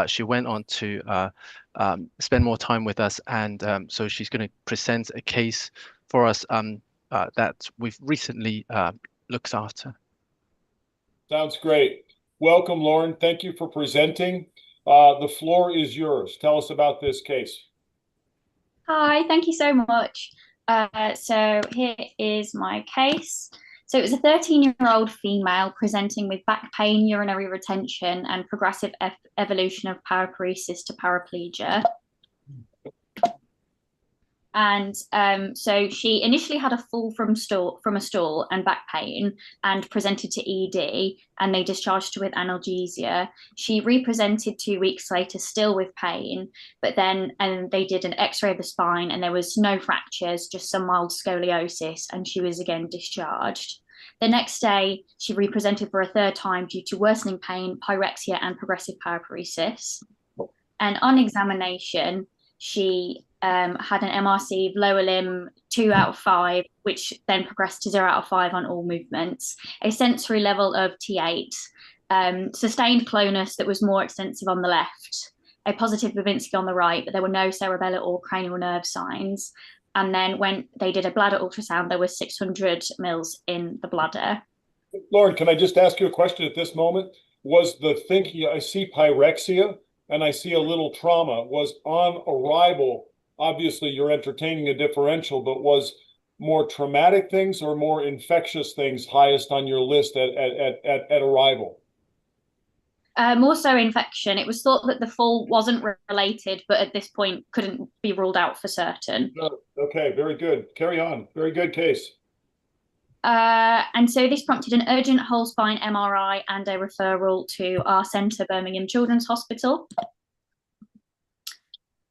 She went on to spend more time with us, and so she's going to present a case for us that we've recently looked after. Sounds great. Welcome, Lauren. Thank you for presenting. The floor is yours. Tell us about this case. Hi, thank you so much. So here is my case. So it was a 13-year-old female presenting with back pain, urinary retention, and progressive evolution of paraparesis to paraplegia. And so she initially had a fall from a stool and back pain and presented to ED, and they discharged her with analgesia. She represented 2 weeks later still with pain, but then they did an x-ray of the spine and there was no fractures, just some mild scoliosis, and she was again discharged. The next day, she represented for a third time due to worsening pain, pyrexia, and progressive paraparesis. And on examination, she had an MRC of lower limb 2 out of 5, which then progressed to 0 out of 5 on all movements, a sensory level of T8, sustained clonus that was more extensive on the left, a positive Babinski on the right, but there were no cerebellar or cranial nerve signs. And then when they did a bladder ultrasound, there was 600 mils in the bladder. Lauren, can I just ask you a question at this moment? Was the thinking, I see pyrexia and I see a little trauma, was on arrival, obviously you're entertaining a differential, but was more traumatic things or more infectious things highest on your list at arrival? More so infection. It was thought that the fall wasn't related, but at this point couldn't be ruled out for certain. Okay, very good. Carry on. Very good case. And so this prompted an urgent whole spine MRI and a referral to our centre, Birmingham Children's Hospital.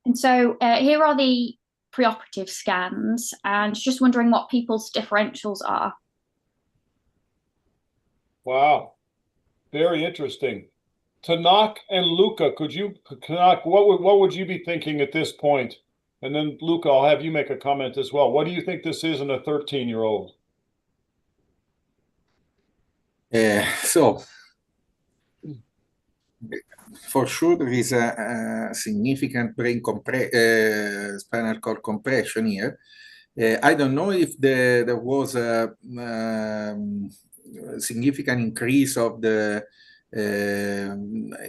And so here are the preoperative scans, and just wondering what people's differentials are. Wow, very interesting. Tanak and Luca, Tanak, what would you be thinking at this point? And then Luca, I'll have you make a comment as well. What do you think this is in a 13-year-old? So, for sure, there is a significant spinal cord compression here. I don't know if there was a significant increase of the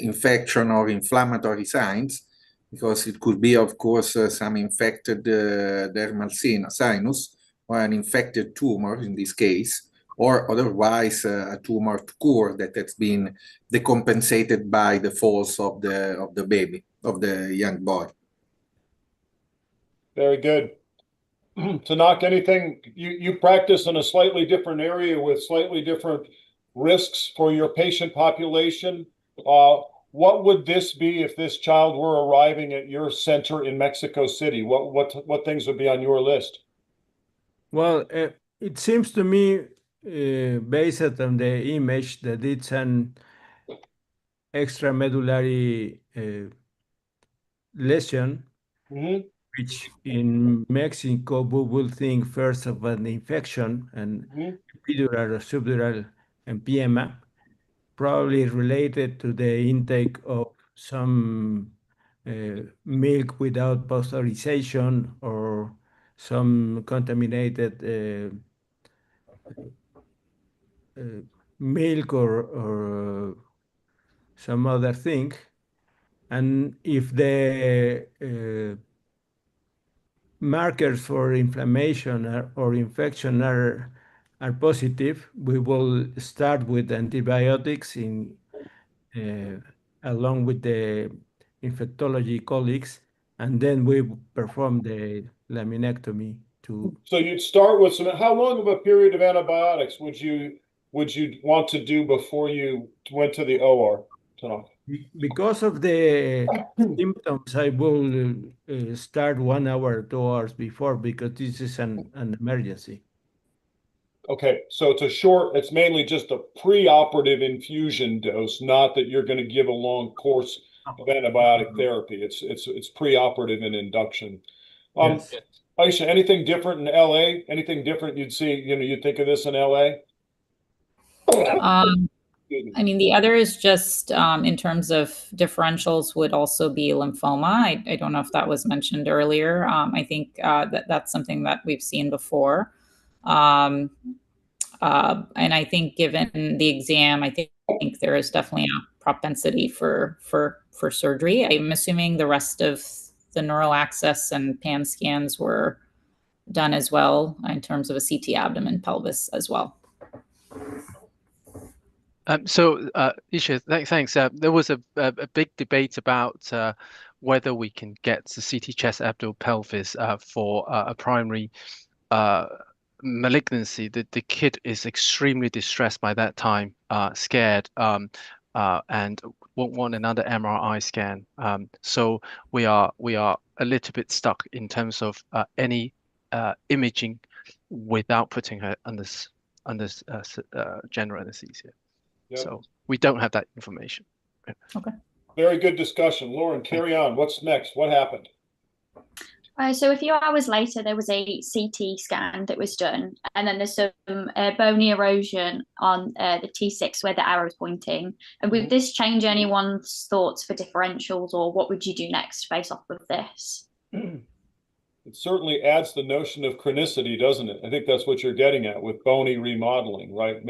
infection or inflammatory signs, because it could be, of course, some infected dermal sinus or an infected tumor in this case, or otherwise a tumor core that has been decompensated by the falls of the baby, of the young boy. Very good. Tanak, anything, you practice in a slightly different area with slightly different risks for your patient population. What would this be if this child were arriving at your center in Mexico City? What things would be on your list? Well, it seems to me, based on the image, that it's an extramedullary lesion, which in Mexico we will think first of an infection and epidural or subdural emphysema, probably related to the intake of some milk without pasteurization or some contaminated milk or some other thing. And if the markers for inflammation or infection are positive, we will start with antibiotics along with the infectology colleagues, and then we perform the laminectomy too. So you'd start with some. How long of a period of antibiotics would you want to do before you went to the OR? Because of the symptoms, I will start 1 hour, 2 hours before, because this is an emergency. Okay, so it's mainly just a preoperative infusion dose, not that you're going to give a long course of antibiotic therapy. It's preoperative and induction. Yes. Aisha, anything different in LA? Anything different you'd see, you'd think of this in LA? I mean, the other is just in terms of differentials would also be lymphoma. I don't know if that was mentioned earlier. I think that's something that we've seen before. And I think given the exam, I think there is definitely a propensity for surgery. I'm assuming the rest of the neural axis and PAM scans were done as well in terms of a CT abdomen pelvis as well. Isha, thanks. There was a big debate about whether we can get the CT chest abdominal pelvis for a primary malignancy. The kid is extremely distressed by that time, scared, and won't want another MRI scan. So we are a little bit stuck in terms of any imaging without putting her under general anesthesia. Yep. So we don't have that information. Okay. Very good discussion. Lauren, carry on. What's next? What happened? So a few hours later, there was a CT scan that was done, and then there's some bony erosion on the T6 where the arrow is pointing. And would this change anyone's thoughts for differentials, or what would you do next based off of this? It certainly adds the notion of chronicity, doesn't it? I think that's what you're getting at with bony remodeling, right?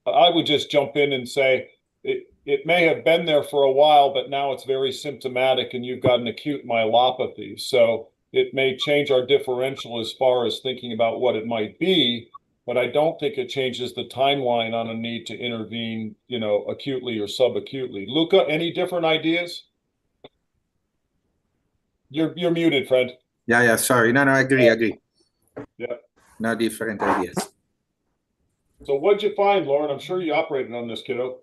I would just jump in and say it may have been there for a while, but now it's very symptomatic and you've got an acute myelopathy. So it may change our differential as far as thinking about what it might be, but I don't think it changes the timeline on a need to intervene, acutely or subacutely. Luca, any different ideas? You're muted, friend. Yeah, sorry. No, I agree. Yeah. No different ideas. So what'd you find, Lauren? I'm sure you operated on this, kiddo.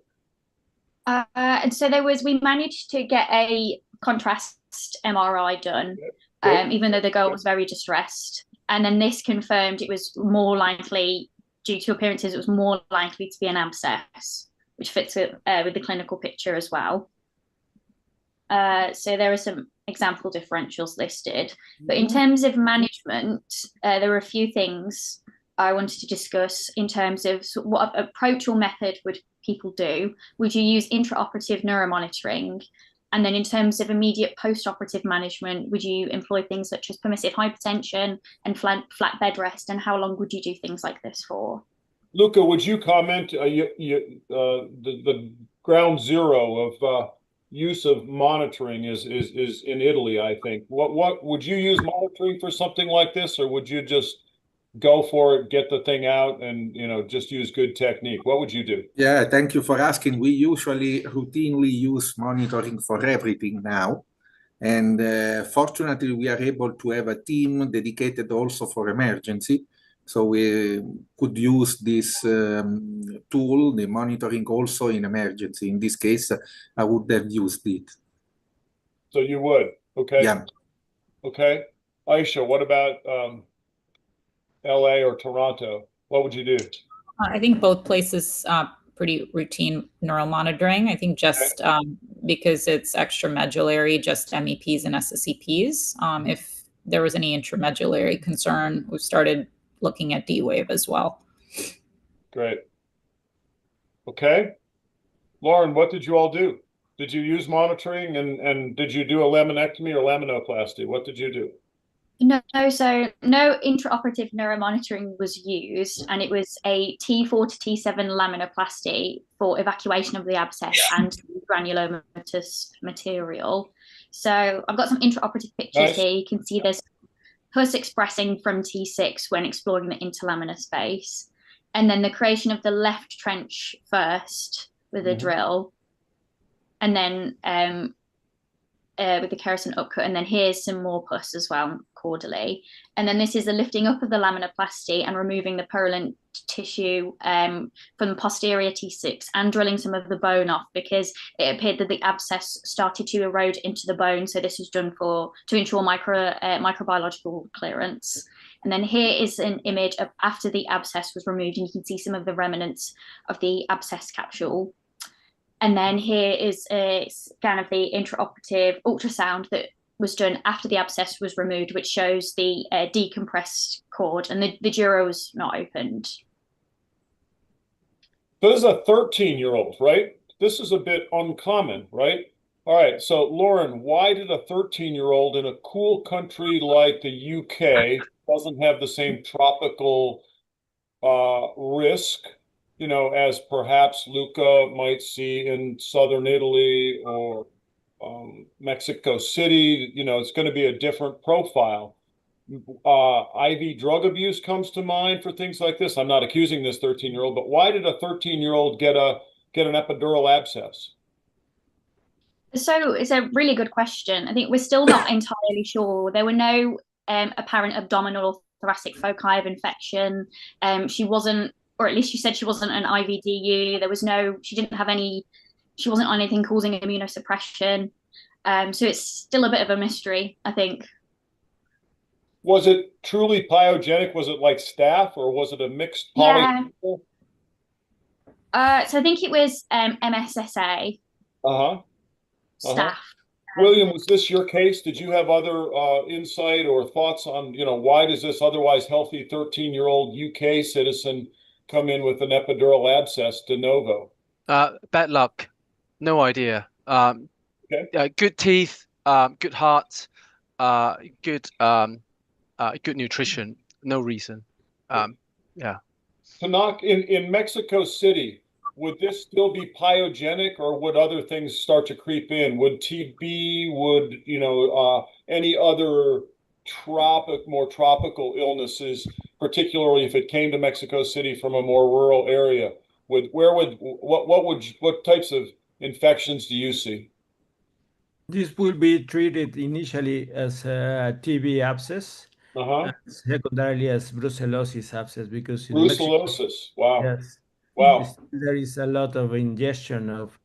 And so we managed to get a contrast MRI done, even though the girl was very distressed. And then this confirmed it was more likely, due to appearances, it was more likely to be an abscess, which fits with the clinical picture as well. So there are some example differentials listed. But in terms of management, there were a few things I wanted to discuss in terms of what approach or method would people do. Would you use intraoperative neuromonitoring? And then in terms of immediate post-operative management, would you employ things such as permissive hypertension and flat bed rest? And how long would you do things like this for? Luca, would you comment? The ground zero of use of monitoring is in Italy, I think. What would you use monitoring for something like this, or would you just go for it, get the thing out, and just use good technique? What would you do? Yeah, thank you for asking. We usually routinely use monitoring for everything now, and fortunately we are able to have a team dedicated also for emergency, so we could use this tool, the monitoring, also in emergency. In this case, I would have used it. So you would? Okay. Yeah. Okay. Aisha, what about LA or Toronto? What would you do? I think both places pretty routine neural monitoring. I think just because it's extramedullary, just MEPs and SSEPs. If there was any intramedullary concern, we've started looking at D-Wave as well. Great. Okay. Lauren, what did you all do? Did you use monitoring, and did you do a laminectomy or laminoplasty? What did you do? No, so no intraoperative neuromonitoring was used, and it was a T4 to T7 laminoplasty for evacuation of the abscess and granulomatous material. So I've got some intraoperative pictures here. You can see there's pus expressing from T6 when exploring the interlaminar space, and then the creation of the left trench first with a drill, and then with the kerosene upcut, and then here's some more pus as well, caudally. And then this is the lifting up of the laminoplasty and removing the purulent tissue from the posterior T6 and drilling some of the bone off, because it appeared that the abscess started to erode into the bone. So this was done to ensure microbiological clearance. And then here is an image of after the abscess was removed, and you can see some of the remnants of the abscess capsule. And then here is a scan of the intraoperative ultrasound that was done after the abscess was removed, which shows the decompressed cord, and the dura was not opened. So this is a 13-year-old, right? This is a bit uncommon, right? All right, so Lauren, why did a 13-year-old in a cool country like the UK doesn't have the same tropical risk, you know, as perhaps Luca might see in southern Italy or Mexico City? You know, it's going to be a different profile. IV drug abuse comes to mind for things like this. I'm not accusing this 13-year-old, but why did a 13-year-old get an epidural abscess? So it's a really good question. I think we're still not entirely sure. There were no apparent abdominal or thoracic foci of infection. She wasn't, or at least she said she wasn't an IVDU. There was no, she didn't have any, she wasn't on anything causing immunosuppression. So it's still a bit of a mystery, I think. Was it truly pyogenic? Was it like staph, or was it a mixed poly? Yeah. So I think it was MSSA. Staph. William, was this your case? Did you have other insight or thoughts on, you know, why does this otherwise healthy 13-year-old UK citizen come in with an epidural abscess de novo? Bad luck. No idea. Good teeth, good heart, good nutrition. No reason. Yeah. Tanak, in Mexico City, would this still be pyogenic, or would other things start to creep in? Would TB, would, you know, any other more tropical illnesses, particularly if it came to Mexico City from a more rural area, what types of infections do you see? This will be treated initially as a TB abscess, and secondarily as brucellosis abscess, because in brucellosis, Mexico, wow. Yes. Wow. There is a lot of ingestion of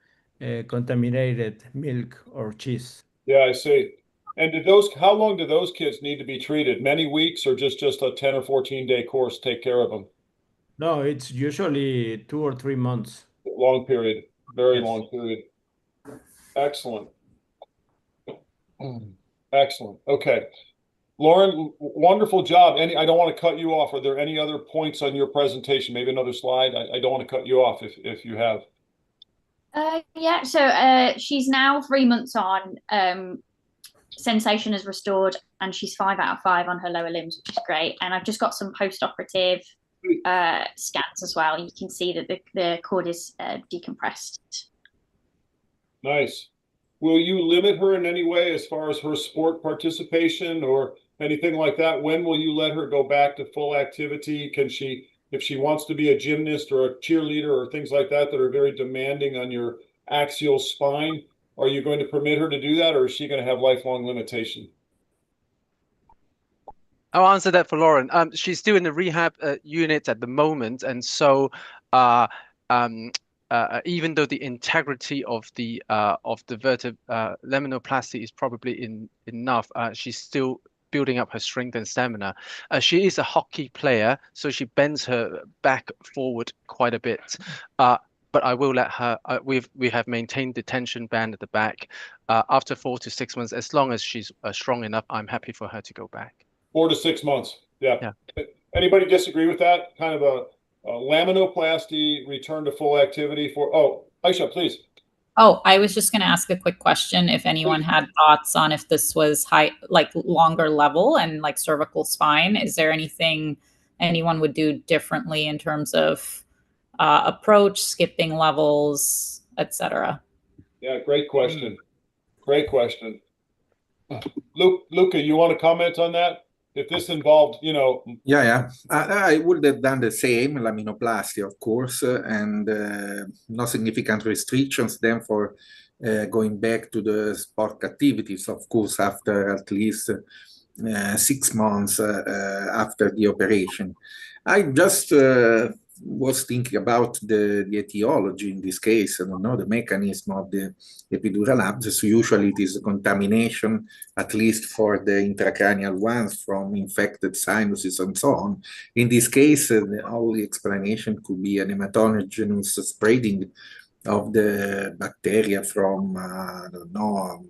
contaminated milk or cheese. Yeah, I see. And how long do those kids need to be treated? Many weeks, or just a 10 or 14-day course take care of them? No, it's usually 2 or 3 months. Long period, very long period. Excellent. Excellent. Okay. Lauren, wonderful job. I don't want to cut you off. Are there any other points on your presentation? Maybe another slide? I don't want to cut you off if you have. Yeah, so she's now 3 months on. Sensation is restored, and she's 5 out of 5 on her lower limbs, which is great. And I've just got some post-operative scans as well. You can see that the cord is decompressed. Nice. Will you limit her in any way as far as her sport participation or anything like that? When will you let her go back to full activity? Can she, if she wants to be a gymnast or a cheerleader or things like that are very demanding on your axial spine, are you going to permit her to do that, or is she going to have lifelong limitation? I'll answer that for Lauren. She's still in the rehab unit at the moment, and so even though the integrity of the laminoplasty is probably enough, she's still building up her strength and stamina. She is a hockey player, so she bends her back forward quite a bit. But I will let her. We have maintained the tension band at the back. After 4 to 6 months, as long as she's strong enough, I'm happy for her to go back. 4 to 6 months. Yeah. Anybody disagree with that? Kind of a laminoplasty, return to full activity for, Aisha, please. Oh, I was just going to ask a quick question. If anyone had thoughts on if this was longer level and like cervical spine, is there anything anyone would do differently in terms of approach, skipping levels, etc.? Yeah, great question. Great question. Luca, you want to comment on that? If this involved, you know. Yeah. I would have done the same, laminoplasty, of course, and no significant restrictions then for going back to the sport activities, of course, after at least 6 months after the operation. I just was thinking about the etiology in this case. I don't know the mechanism of the epidural abscess. Usually it is a contamination, at least for the intracranial ones, from infected sinuses and so on. In this case, the only explanation could be an hematogenous spreading of the bacteria from, I don't know,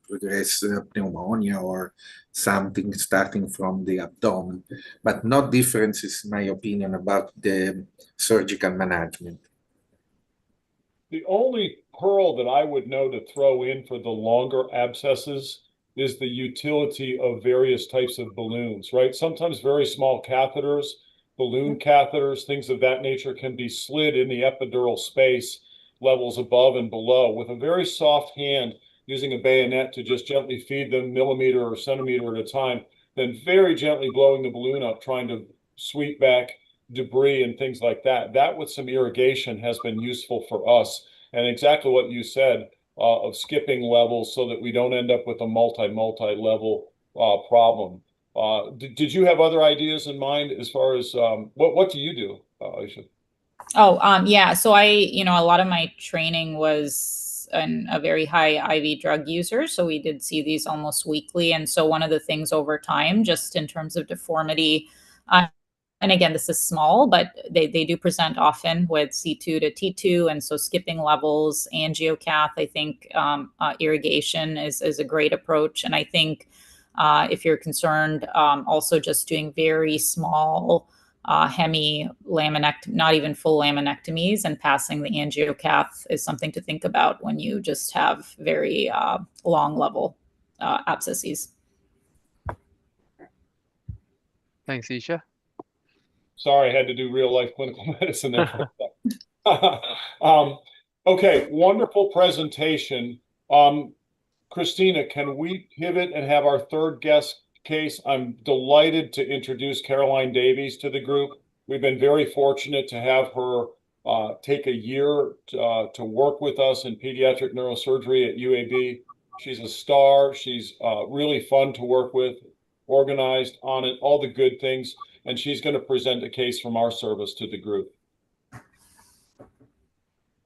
progress pneumonia or something starting from the abdomen, but no differences, in my opinion, about the surgical management. The only pearl that I would know to throw in for the longer abscesses is the utility of various types of balloons, right? Sometimes very small catheters, balloon catheters, things of that nature can be slid in the epidural space levels above and below with a very soft hand using a bayonet to just gently feed them millimeter or centimeter at a time, then very gently blowing the balloon up, trying to sweep back debris and things like that. That with some irrigation has been useful for us. And exactly what you said of skipping levels so that we don't end up with a multi-level problem. Did you have other ideas in mind as far as what do you do, Aisha? Oh, yeah. So a lot of my training was a very high IV drug user. So we did see these almost weekly. And so one of the things over time, just in terms of deformity, and again, this is small, but they do present often with C2 to T2. And so skipping levels, angiocath, I think irrigation is a great approach. And I think if you're concerned, also just doing very small hemi-laminectomy, not even full laminectomies, and passing the angiocath is something to think about when you just have very long level abscesses. Thanks, Isha. Sorry, I had to do real life clinical medicine there for a second. Okay, wonderful presentation. Christina, can we pivot and have our third guest case? I'm delighted to introduce Caroline Davies to the group. We've been very fortunate to have her take a year to work with us in pediatric neurosurgery at UAB. She's a star. She's really fun to work with, organized on it, all the good things. And she's going to present a case from our service to the group.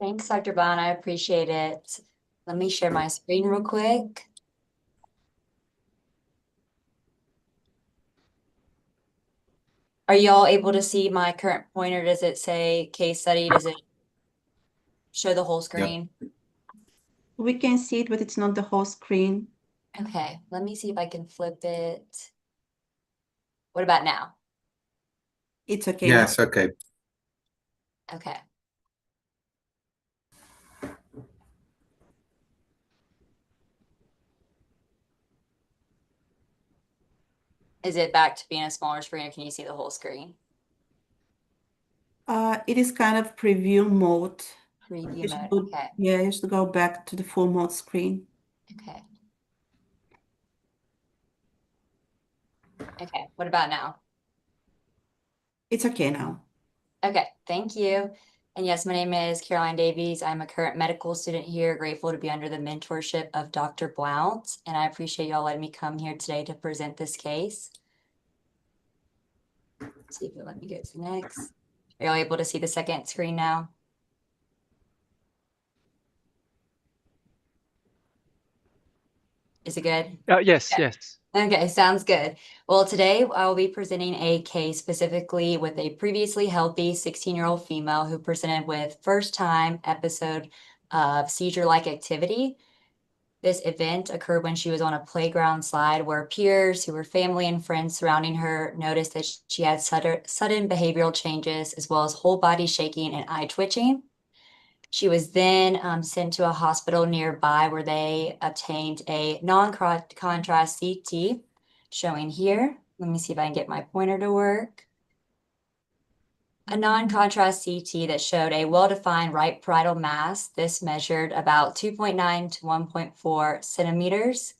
Thanks, Dr. Bond. I appreciate it. Let me share my screen real quick. Are y'all able to see my current pointer? Does it say case study? Does it show the whole screen? Yep. We can see it, but it's not the whole screen. Okay, let me see if I can flip it. What about now? It's okay. Yes, okay. Okay. Is it back to being a smaller screen, or can you see the whole screen? It is kind of preview mode. Preview mode, okay. Yeah, you have to go back to the full mode screen. Okay. Okay, what about now? It's okay now. Okay, thank you. And yes, my name is Caroline Davies. I'm a current medical student here, grateful to be under the mentorship of Dr. Blount, and I appreciate y'all letting me come here today to present this case. Let's see if you'll let me go to the next. Are y'all able to see the second screen now? Is it good? Yes, Okay. yes. Okay, sounds good. Well, today I will be presenting a case specifically with a previously healthy 16-year-old female who presented with first-time episode of seizure-like activity. This event occurred when she was on a playground slide where peers who were family and friends surrounding her noticed that she had sudden behavioral changes as well as whole body shaking and eye twitching. She was then sent to a hospital nearby where they obtained a non-contrast CT showing here. Let me see if I can get my pointer to work. A non-contrast CT that showed a well-defined right parietal mass. This measured about 2.9 to 1.4 centimeters.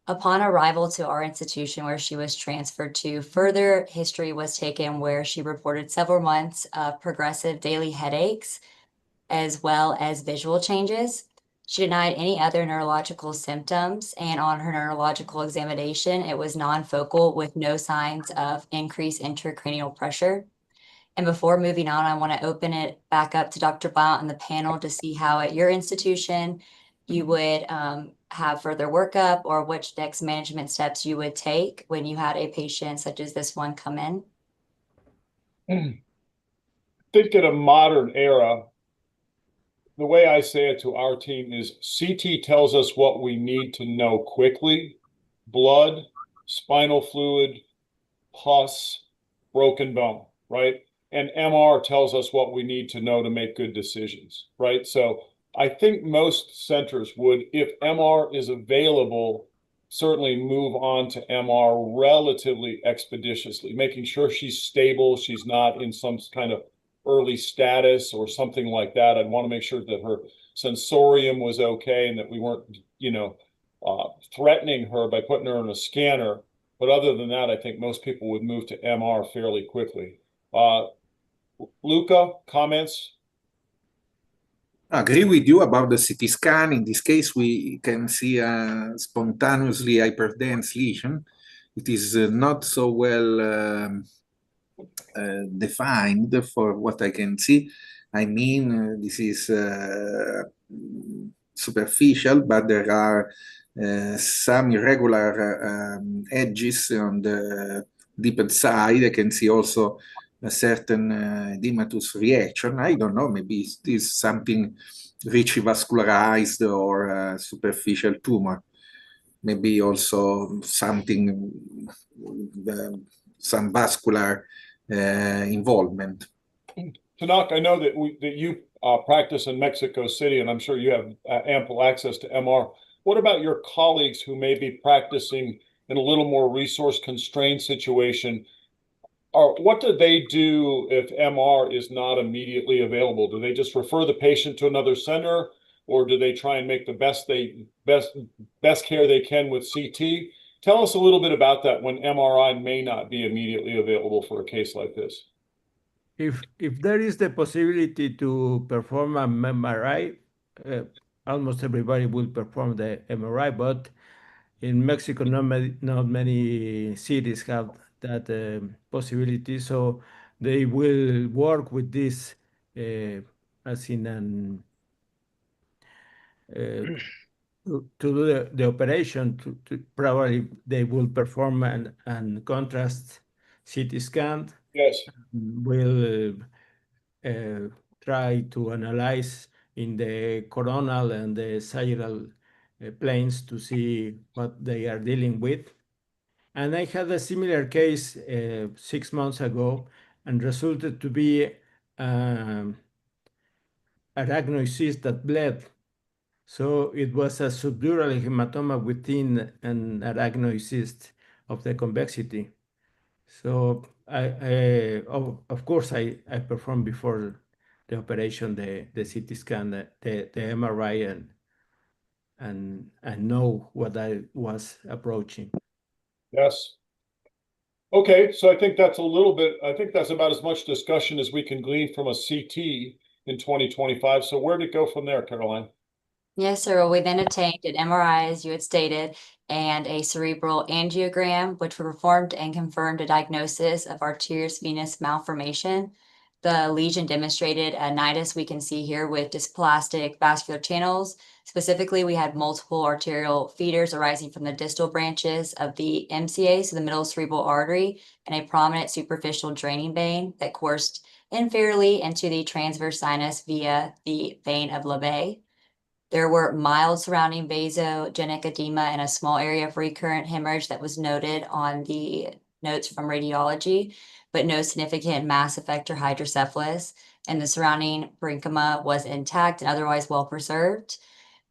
Upon arrival to our institution where she was transferred to, further history was taken where she reported several months of progressive daily headaches, as well as visual changes. She denied any other neurological symptoms, and on her neurological examination, it was non-focal with no signs of increased intracranial pressure. And before moving on, I want to open it back up to Dr. Blount and the panel to see how at your institution you would have further workup or which next management steps you would take when you had a patient such as this one come in. I think in a modern era, the way I say it to our team is CT tells us what we need to know quickly: blood, spinal fluid, pus, broken bone, right? And MR tells us what we need to know to make good decisions, right? So I think most centers would, if MR is available, certainly move on to MR relatively expeditiously, making sure she's stable, she's not in some kind of early status or something like that. I'd want to make sure that her sensorium was okay and that we weren't, threatening her by putting her in a scanner. But other than that, I think most people would move to MR fairly quickly. Luca, comments? I agree with you about the CT scan. In this case, we can see a spontaneously hyperdense lesion. It is not so well defined for what I can see. I mean, this is superficial, but there are some irregular edges on the deeper side. I can see also a certain edematous reaction. I don't know, maybe it is something richly vascularized or superficial tumor. Maybe also something, some vascular involvement. Tanak, I know that you practice in Mexico City, and I'm sure you have ample access to MR. What about your colleagues who may be practicing in a little more resource-constrained situation? What do they do if MR is not immediately available? Do they just refer the patient to another center, or do they try and make the best care they can with CT? Tell us a little bit about that when MRI may not be immediately available for a case like this. If there is the possibility to perform an MRI, almost everybody will perform the MRI, but in Mexico, not many cities have that possibility, so they will work with this as in an to do the operation. Probably they will perform an contrast CT scan. Yes. Will try to analyze in the coronal and the sagittal planes to see what they are dealing with. And I had a similar case 6 months ago and resulted to be arachnoid that bled. So it was a subdural hematoma within an arachnoid cyst of the convexity. So of course I performed before the operation the CT scan, the MRI, and know what I was approaching. Yes. Okay, so I think that's about as much discussion as we can glean from a CT in 2025. So where did it go from there, Caroline? Yes, sir. Well, we then obtained an MRI, as you had stated, and a cerebral angiogram, which were performed and confirmed a diagnosis of arterious venous malformation. The lesion demonstrated a nidus we can see here with dysplastic vascular channels. Specifically, we had multiple arterial feeders arising from the distal branches of the MCA, so the middle cerebral artery, and a prominent superficial draining vein that coursed inferiorly into the transverse sinus via the vein of Lebet. There were mild surrounding vasogenic edema and a small area of recurrent hemorrhage that was noted on the notes from radiology, but no significant mass effect or hydrocephalus, and the surrounding parenchyma was intact and otherwise well preserved.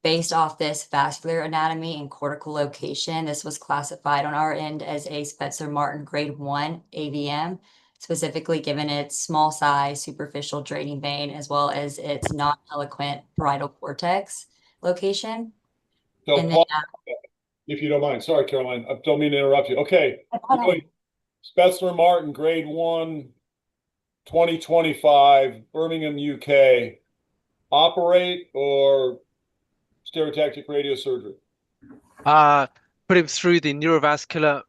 Based off this vascular anatomy and cortical location, this was classified on our end as a Spetzler-Martin grade 1 AVM, specifically given its small size, superficial draining vein, as well as its non-eloquent parietal cortex location. So And Paul, if you don't mind, sorry, Caroline, I don't mean to interrupt you. Okay, Spetzler-Martin grade 1, 2025, Birmingham, UK. Operate or stereotactic radiosurgery? Put him through the neurovascular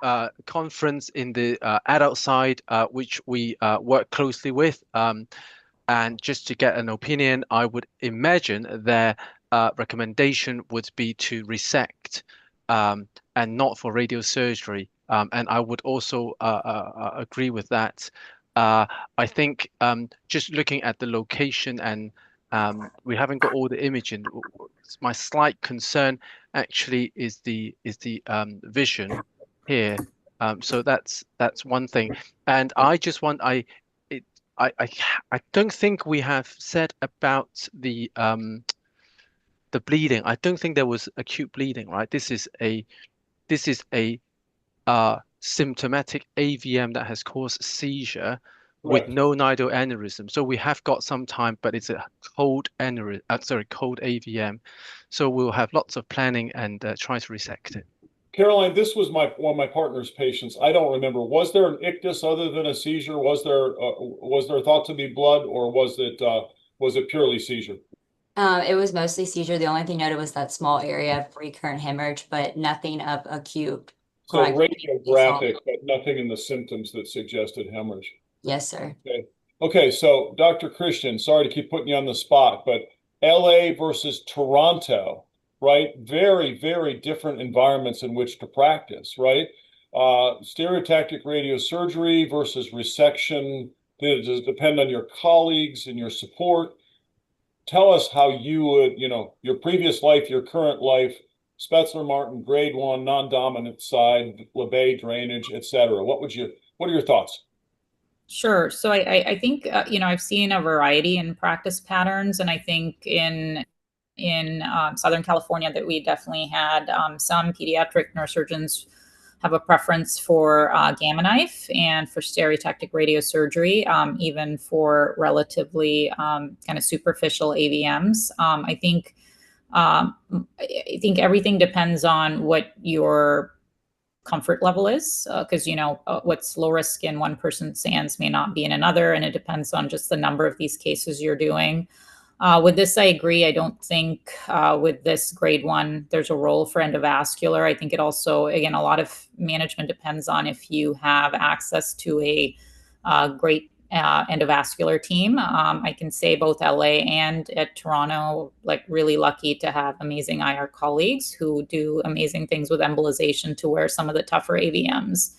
conference in the adult side, which we work closely with. And just to get an opinion, I would imagine their recommendation would be to resect and not for radiosurgery. And I would also agree with that. I think just looking at the location and We haven't got all the imaging. My slight concern actually is the vision here. So that's one thing. And I just want I don't think we have said about the bleeding. I don't think there was acute bleeding, right? This is a symptomatic AVM that has caused seizure with no nidal aneurysm. So we have got some time, but it's a cold aneurysm, cold AVM. So we'll have lots of planning and try to resect it. Caroline, this was one of my partner's patients. I don't remember. Was there an ictus other than a seizure? Was there thought to be blood, or was it purely seizure? It was mostly seizure. The only thing noted was that small area of recurrent hemorrhage, but nothing of acute. So radiographic, but nothing in the symptoms that suggested hemorrhage. Yes, sir. Okay. So Dr. Christian, sorry to keep putting you on the spot, but LA versus Toronto, right? Very, very different environments in which to practice, right? Stereotactic radiosurgery versus resection. Does it depend on your colleagues and your support? Tell us how you would, your previous life, your current life, Spetzler-Martin, grade 1, non-dominant side, LeBay drainage, et cetera. What are your thoughts? Sure. So I think, I've seen a variety in practice patterns, and I think in Southern California that we definitely had some pediatric neurosurgeons have a preference for Gamma Knife and for stereotactic radiosurgery, even for relatively kind of superficial AVMs. I think everything depends on what your comfort level is, because what's low risk in one person's hands may not be in another, and it depends on just the number of these cases you're doing. With this, I agree. I don't think with this grade 1, there's a role for endovascular. I think it also, again, a lot of management depends on if you have access to a great endovascular team. I can say both LA and at Toronto, really lucky to have amazing IR colleagues who do amazing things with embolization, to where some of the tougher AVMs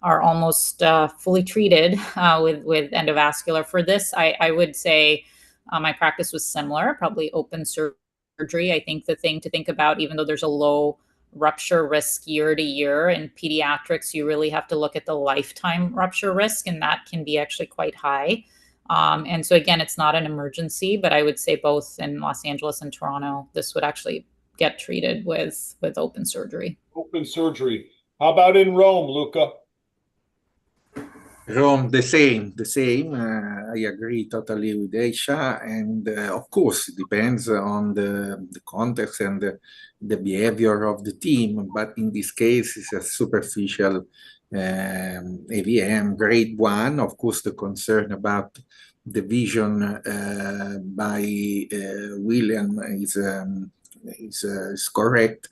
are almost fully treated with endovascular. For this, I would say my practice was similar, probably open surgery. I think the thing to think about, even though there's a low rupture risk year to year, in pediatrics, you really have to look at the lifetime rupture risk, and that can be actually quite high. And so again, it's not an emergency, but I would say both in Los Angeles and Toronto, this would actually get treated with open surgery. Open surgery. How about in Rome, Luca? Rome, the same. I agree totally with Aisha, and of course, it depends on the context and the behavior of the team. But in this case, it's a superficial AVM, grade 1. Of course, the concern about the vision by William is correct.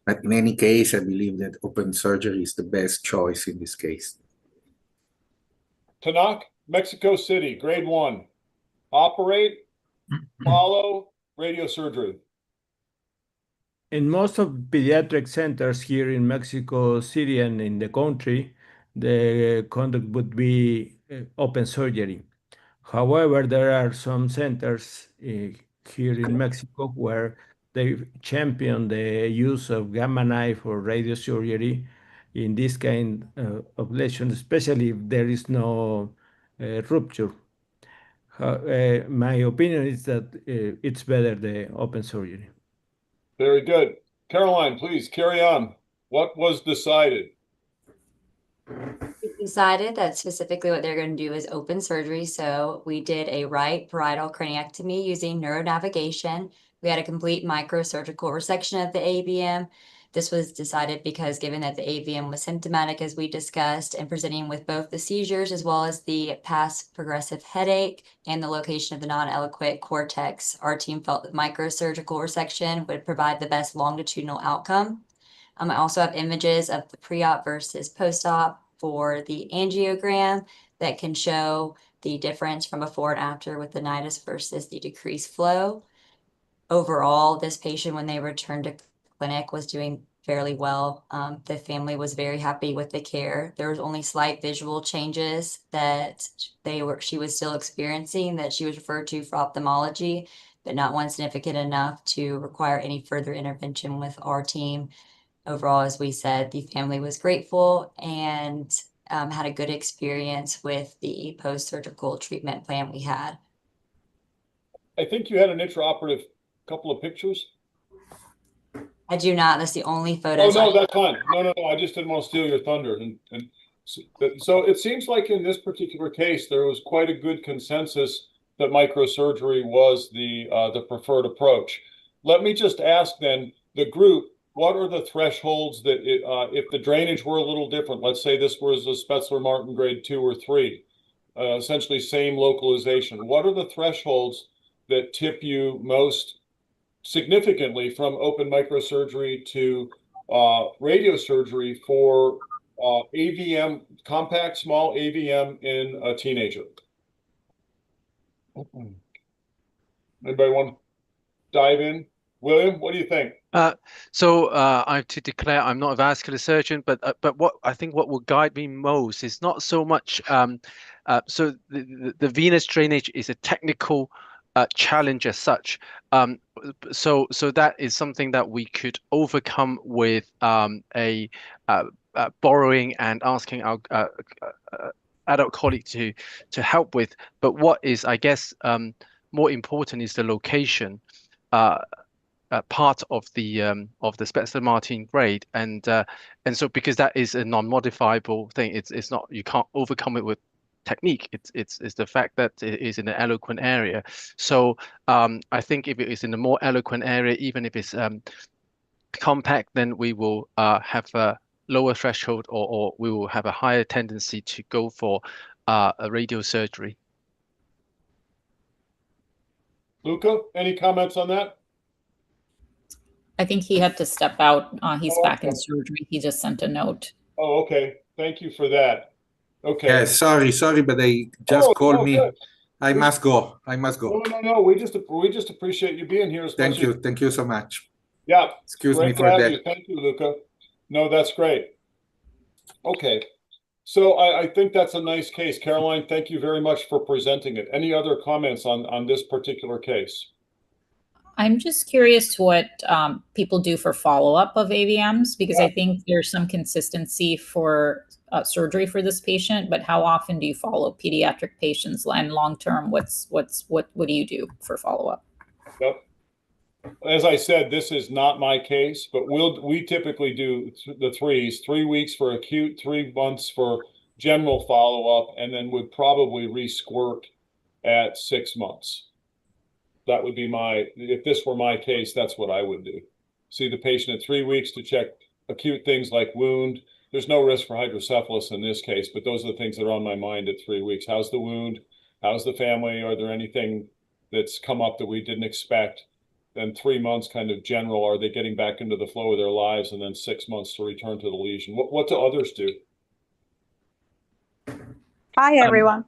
But in any case, I believe that open surgery is the best choice in this case. Tanak, Mexico City, grade 1. Operate, follow, radiosurgery. In most of pediatric centers here in Mexico City and in the country, the conduct would be open surgery. However, there are some centers here in Mexico where they champion the use of gamma knife or radiosurgery in this kind of lesion, especially if there is no rupture. My opinion is that it's better the open surgery. Very good. Caroline, please carry on. What was decided? Decided that specifically what they're going to do is open surgery. So we did a right parietal craniectomy using neuronavigation. We had a complete microsurgical resection of the AVM. This was decided because given that the AVM was symptomatic, as we discussed, and presenting with both the seizures as well as the past progressive headache and the location of the non-eloquent cortex, our team felt that microsurgical resection would provide the best longitudinal outcome. I also have images of the pre-op versus post-op for the angiogram that can show the difference from before and after with the nidus versus the decreased flow. Overall, this patient, when they returned to clinic, was doing fairly well. The family was very happy with the care. There was only slight visual changes that she was still experiencing that she was referred to for ophthalmology, but not one significant enough to require any further intervention with our team. Overall, as we said, the family was grateful and had a good experience with the post-surgical treatment plan we had. I think you had an intraoperative couple of pictures. I do not. That's the only Oh, photos. no, that's fine. No. I just didn't want to steal your thunder. And so it seems like in this particular case, there was quite a good consensus that microsurgery was the preferred approach. Let me just ask then the group, what are the thresholds that if the drainage were a little different, let's say this was a Spetzler-Martin grade 2 or 3, essentially same localization, what are the thresholds that tip you most significantly from open microsurgery to radiosurgery for AVM, compact small AVM in a teenager? Anybody want to dive in? William, what do you think? So I have to declare I'm not a vascular surgeon, but what I think what will guide me most is not so much. So the venous drainage is a technical challenge as such. So that is something that we could overcome with borrowing and asking our adult colleague to help with. But what is, I guess, more important is the location. Part of the Spetzler-Martin grade, and so because that is a non-modifiable thing, it's not, you can't overcome it with technique. It's the fact that it is in an eloquent area. So I think if it is in a more eloquent area, even if it's compact, then we will have a lower threshold, or we will have a higher tendency to go for a radiosurgery. Luca, any comments on that? I think he had to step out. He's back in surgery. He just sent a note. Oh, okay. Thank you for that. Okay. Yeah, sorry, but they just called me. Good. I must go. No. We just appreciate you being here. Thank you so much. Yeah. Excuse me for that. Thank you, Luca. No, that's great. Okay. So I think that's a nice case. Caroline, thank you very much for presenting it. Any other comments on this particular case? I'm just curious what people do for follow-up of AVMs, because I think there's some consistency for surgery for this patient, but how often do you follow pediatric patients, and long-term, what do you do for follow-up? Yep. As I said, this is not my case, but we typically do the 3 weeks for acute, 3 months for general follow-up, and then would probably re-squirt at 6 months. That would be if this were my case, that's what I would do. See the patient at 3 weeks to check acute things like wound. There's no risk for hydrocephalus in this case, but those are the things that are on my mind at 3 weeks. How's the wound? How's the family? Are there anything that's come up that we didn't expect? Then 3 months kind of general, are they getting back into the flow of their lives? And then 6 months to return to the lesion. What do others do? Hi, everyone.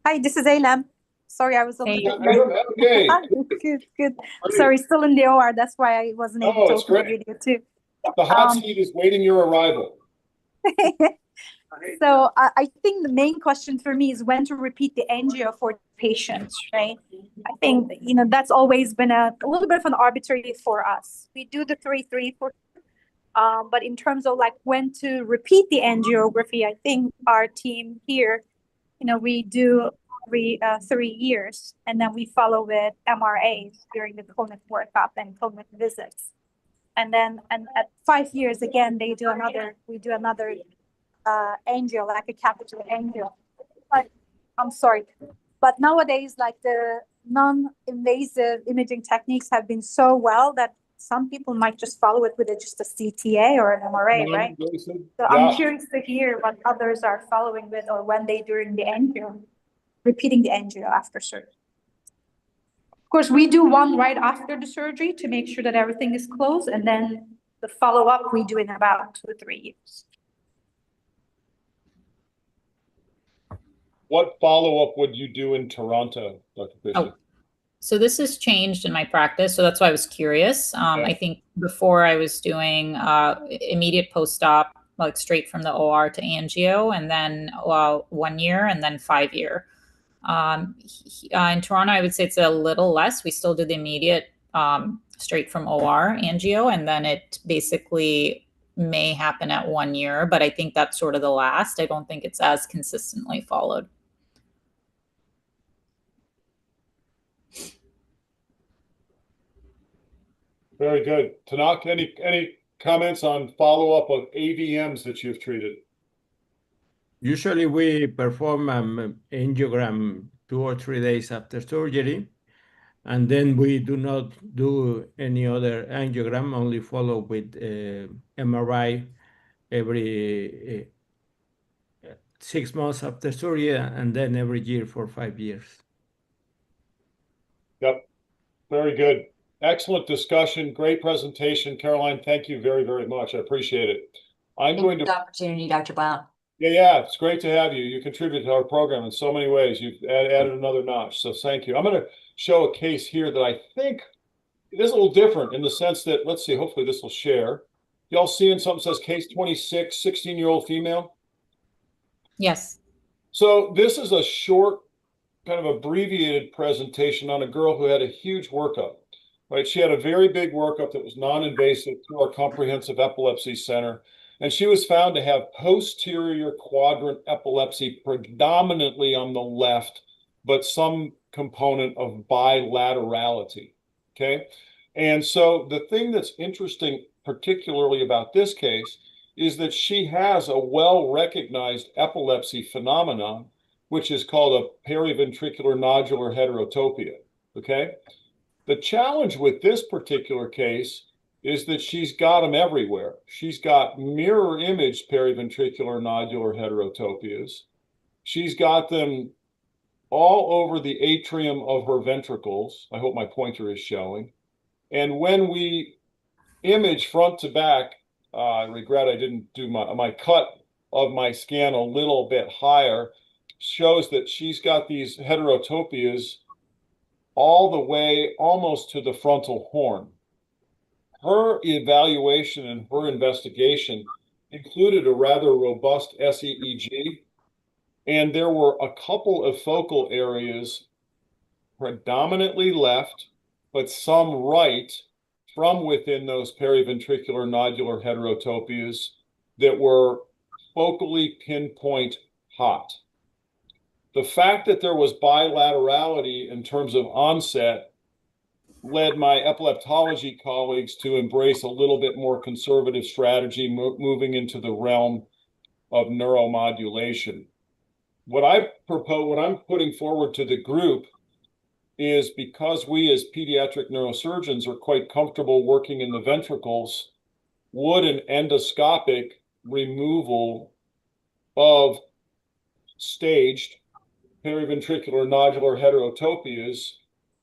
Hi, this is Aylem. Sorry, I was on the Okay. Good. Sorry, still in the OR. That's why I wasn't able to open the video too. The hot seat is waiting your arrival. So I think the main question for me is when to repeat the angio for patients, right? I think, that's always been a little bit of an arbitrary for us. We do the 3-3 for, but in terms of like when to repeat the angiography, I think our team here, we do 3 years, and then we follow with MRAs during the clinic workup and clinic visits. And then at 5 years, again, we do another angio, like a capital angio. But I'm sorry. But nowadays, like the non-invasive imaging techniques have been so well that some people might just follow it with just a CTA or an MRA, right? So yeah. I'm curious to hear what others are following with, or when they during the angio, repeating the angio after surgery. Of course, we do one right after the surgery to make sure that everything is closed, and then the follow-up we do in about 2 to 3 years. What follow-up would you do in Toronto, Dr. Fisher? So this has changed in my practice, so that's why I was curious. I think before I was doing immediate post-op, like straight from the OR to angio, and then 1 year, and then 5 year. In Toronto, I would say it's a little less. We still do the immediate straight from OR angio, and then it basically may happen at 1 year, but I think that's sort of the last. I don't think it's as consistently followed. Very good. Tanak, any comments on follow-up of AVMs that you've treated? Usually we perform an angiogram 2 or 3 days after surgery, and then we do not do any other angiogram, only follow with MRI every 6 months after surgery, and then every year for 5 years. Yep, very good. Excellent discussion. Great presentation. Caroline, thank you very, very much. I appreciate it. Thank you for the opportunity, Dr. Blount. Yeah, it's great to have you. You contribute to our program in so many ways. You've added another notch, so thank you. I'm going to show a case here that I think is a little different in the sense that, let's see, hopefully this will share. Y'all seeing something that says case 26, 16-year-old female? Yes. So this is a short, kind of abbreviated presentation on a girl who had a huge workup, right? She had a very big workup that was non-invasive through our comprehensive epilepsy center. And she was found to have posterior quadrant epilepsy, predominantly on the left, but some component of bilaterality, okay? And so the thing that's interesting, particularly about this case, is that she has a well-recognized epilepsy phenomenon, which is called a periventricular nodular heterotopia, okay? The challenge with this particular case is that she's got them everywhere. She's got mirror image periventricular nodular heterotopias. She's got them all over the atrium of her ventricles. I hope my pointer is showing. And when we image front to back, I regret I didn't do my cut of my scan a little bit higher, shows that she's got these heterotopias all the way almost to the frontal horn. Her evaluation and her investigation included a rather robust SEEG, and there were a couple of focal areas, predominantly left, but some right, from within those periventricular nodular heterotopias that were focally pinpoint hot. The fact that there was bilaterality in terms of onset led my epileptology colleagues to embrace a little bit more conservative strategy, moving into the realm of neuromodulation. What I'm putting forward to the group is, because we as pediatric neurosurgeons are quite comfortable working in the ventricles, would an endoscopic removal of staged periventricular nodular heterotopias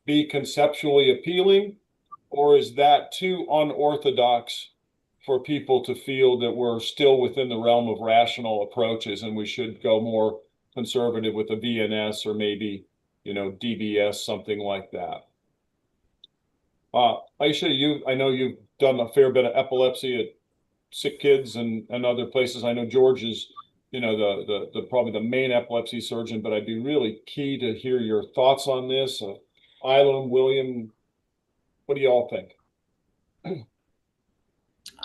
be conceptually appealing, or is that too unorthodox for people to feel that we're still within the realm of rational approaches and we should go more conservative with a VNS or maybe, DBS, something like that? Aisha, I know you've done a fair bit of epilepsy at sick kids and other places. I know George is, probably the main epilepsy surgeon, but I'd be really key to hear your thoughts on this. Islam, William, what do you all think?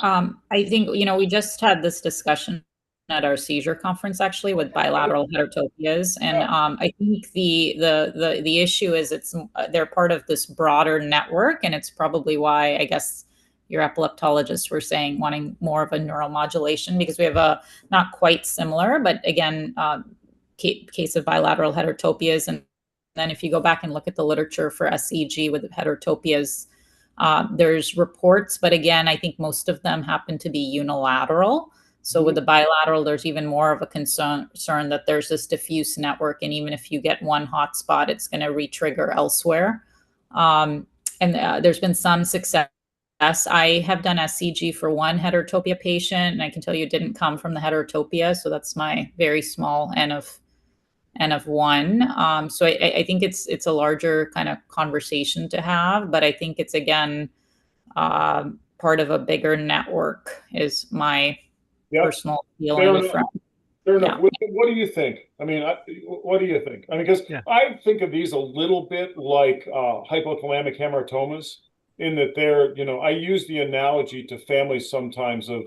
I think, we just had this discussion at our seizure conference, actually, with bilateral heterotopias. And I think the issue is they're part of this broader network, and it's probably why, I guess, your epileptologists were saying wanting more of a neuromodulation, because we have a not quite similar, but again, case of bilateral heterotopias. And then if you go back and look at the literature for SEG with heterotopias, there's reports, but again, I think most of them happen to be unilateral. So with the bilateral, there's even more of a concern that there's this diffuse network, and even if you get one hotspot, it's going to re-trigger elsewhere. And there's been some success. I have done SCG for one heterotopia patient, and I can tell you it didn't come from the heterotopia. So that's my very small N of one. So I think it's a larger kind of conversation to have, but I think it's, again, part of a bigger network is my personal feeling. Fair enough. What do you think? I mean, what do you think? I mean, because I think of these a little bit like hypothalamic hamartomas, in that they're, I use the analogy to families sometimes of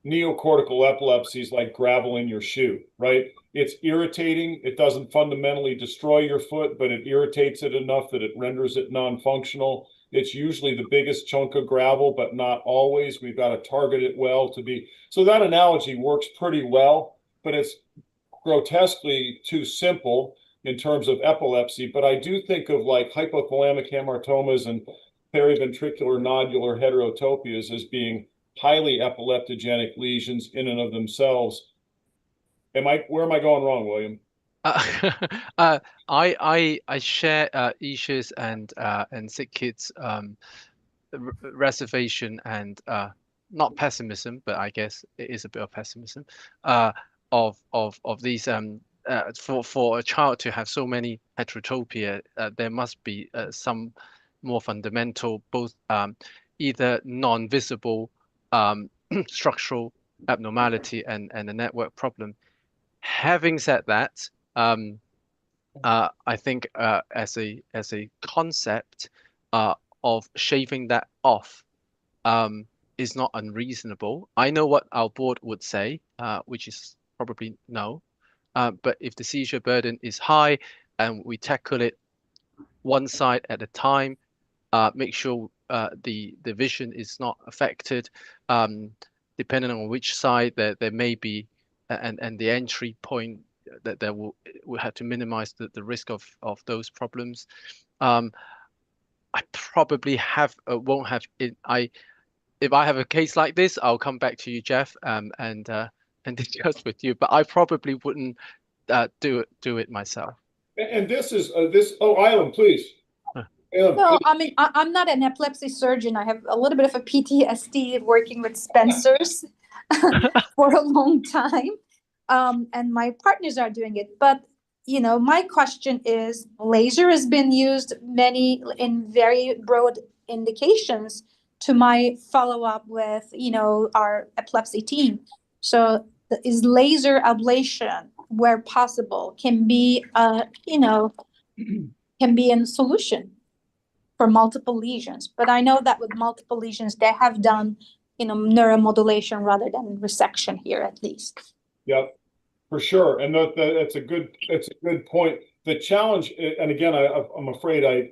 neocortical epilepsies like gravel in your shoe, right? It's irritating. It doesn't fundamentally destroy your foot, but it irritates it enough that it renders it non-functional. It's usually the biggest chunk of gravel, but not always. We've got to target it well to be. So that analogy works pretty well, but it's grotesquely too simple in terms of epilepsy. But I do think of like hypothalamic hamartomas and periventricular nodular heterotopias as being highly epileptogenic lesions in and of themselves. Where am I going wrong, William? I share Isha's and sick kids reservation and not pessimism, but I guess it is a bit of pessimism of these for a child to have so many heterotopia. There must be some more fundamental, both either non-visible structural abnormality and a network problem. Having said that, I think as a concept of shaving that off is not unreasonable. I know what our board would say, which is probably no. But if the seizure burden is high and we tackle it one side at a time, make sure the vision is not affected, depending on which side there may be, and the entry point that there will have to minimize the risk of those problems. I probably won't have it. If I have a case like this, I'll come back to you, Jeff, and discuss with you. But I probably wouldn't do it myself. And this is this. Oh, Ilan, please. No, I mean, I'm not an epilepsy surgeon. I have a little bit of a PTSD working with Spencers for a long time. And my partners are doing it. But, my question is, laser has been used in very broad indications to my follow-up with, our epilepsy team. So is laser ablation, where possible, can be a solution for multiple lesions. But I know that with multiple lesions, they have done, neuromodulation rather than resection here, at least. Yep, for sure. And that's a good point. The challenge, and again, I'm afraid I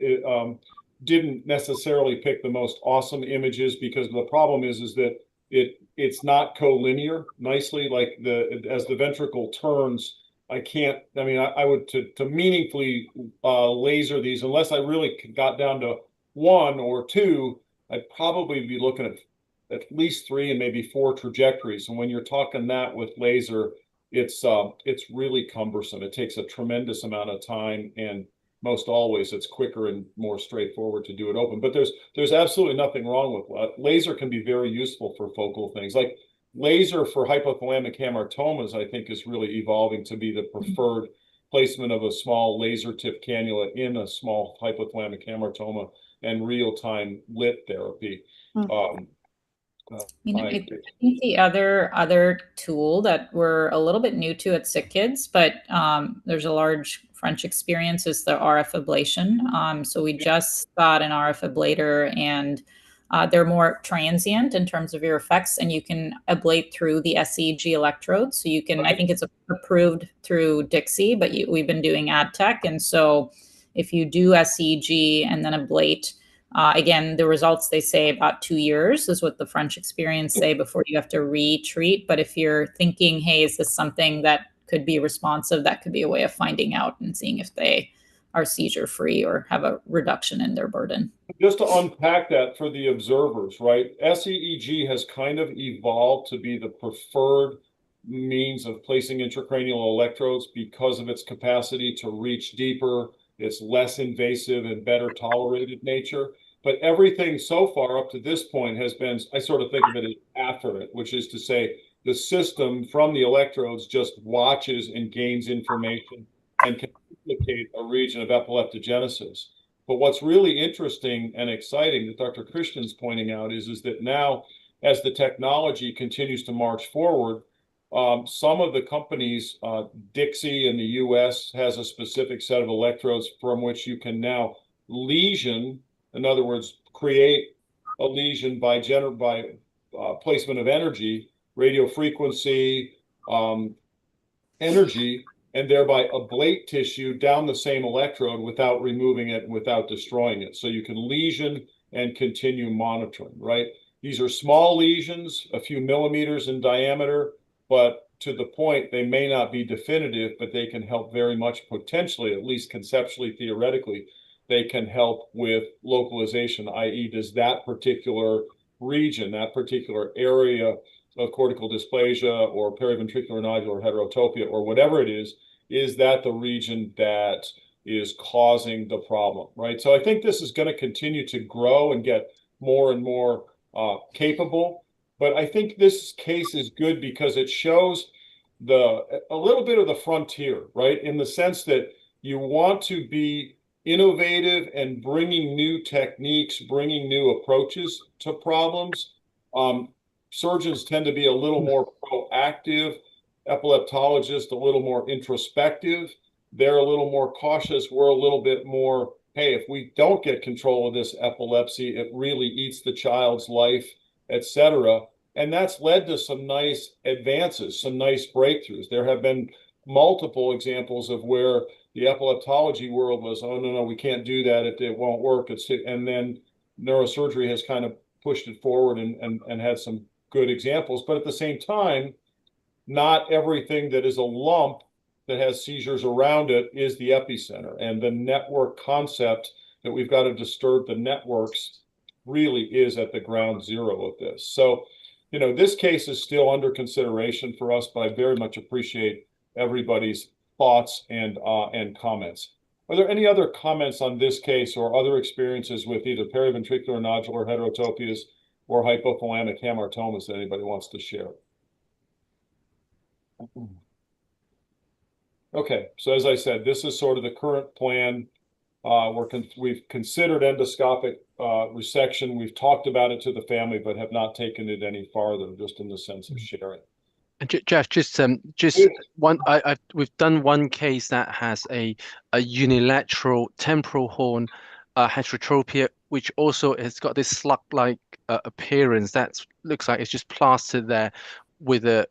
didn't necessarily pick the most awesome images, because the problem is that it's not collinear nicely. Like as the ventricle turns, I would to meaningfully laser these, unless I really got down to one or two, I'd probably be looking at least 3 and maybe 4 trajectories. And when you're talking that with laser, it's really cumbersome. It takes a tremendous amount of time, and most always it's quicker and more straightforward to do it open. But there's absolutely nothing wrong with laser. Can be very useful for focal things. Like laser for hypothalamic hamartomas, I think, is really evolving to be the preferred placement of a small laser tip cannula in a small hypothalamic hamartoma and real-time lit therapy. I think the other tool that we're a little bit new to at Sick Kids, but there's a large French experience, is the RF ablation. So we just got an RF ablator, and they're more transient in terms of your effects, and you can ablate through the SEG electrodes. So you can, I think it's approved through Dixie, but we've been doing AdTech. And so if you do SEG and then ablate, again, the results, they say about 2 years is what the French experience say before you have to retreat. But if you're thinking, hey, is this something that could be responsive, that could be a way of finding out and seeing if they are seizure free or have a reduction in their burden. Just to unpack that for the observers, right? SEEG has kind of evolved to be the preferred means of placing intracranial electrodes because of its capacity to reach deeper. It's less invasive and better tolerated nature. But everything so far up to this point has been, I sort of think of it as afferent, which is to say the system from the electrodes just watches and gains information and can implicate a region of epileptogenesis. But what's really interesting and exciting that Dr. Christian's pointing out is that now, as the technology continues to march forward, Some of the companies, Dixie in the US has a specific set of electrodes from which you can now lesion, in other words, create a lesion by placement of energy, radio frequency, energy, and thereby ablate tissue down the same electrode without removing it, without destroying it. So you can lesion and continue monitoring, right? These are small lesions, a few millimeters in diameter, but to the point, they may not be definitive, but they can help very much potentially, at least conceptually, theoretically, they can help with localization, i.e., does that particular region, that particular area of cortical dysplasia or periventricular nodular heterotopia or whatever it is that the region that is causing the problem, right? So I think this is going to continue to grow and get more and more capable. But I think this case is good because it shows a little bit of the frontier, right? In the sense that you want to be innovative and bringing new techniques, bringing new approaches to problems. Surgeons tend to be a little more proactive, epileptologists a little more introspective. They're a little more cautious. We're a little bit more, hey, if we don't get control of this epilepsy, it really eats the child's life, etc. And that's led to some nice advances, some nice breakthroughs. There have been multiple examples of where the epileptology world was, oh, no, we can't do that. It won't work. And then neurosurgery has kind of pushed it forward and had some good examples. But at the same time, not everything that is a lump that has seizures around it is the epicenter. And the network concept that we've got to disturb the networks really is at the ground zero of this. So, you know, this case is still under consideration for us, but I very much appreciate everybody's thoughts and comments. Are there any other comments on this case or other experiences with either periventricular nodular heterotopias or hypothalamic hamartomas that anybody wants to share? Okay, so as I said, this is sort of the current plan. We've considered endoscopic resection. We've talked about it to the family, but have not taken it any farther, just in the sense of sharing. And Jeff, just one. We've done one case that has a unilateral temporal horn heterotropia, which also has got this slug-like appearance. That looks like it's just plastered there with a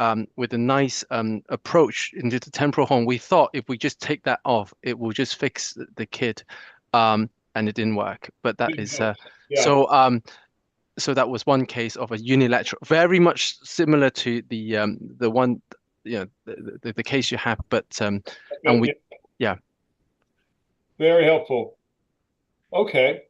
nice approach into the temporal horn. We thought if we just take that off, it will just fix the kid, and it didn't work. But that is yeah. So that was one case of a unilateral, very much similar to the one, you know, the case you have, but and we, yeah. Very helpful. Okay,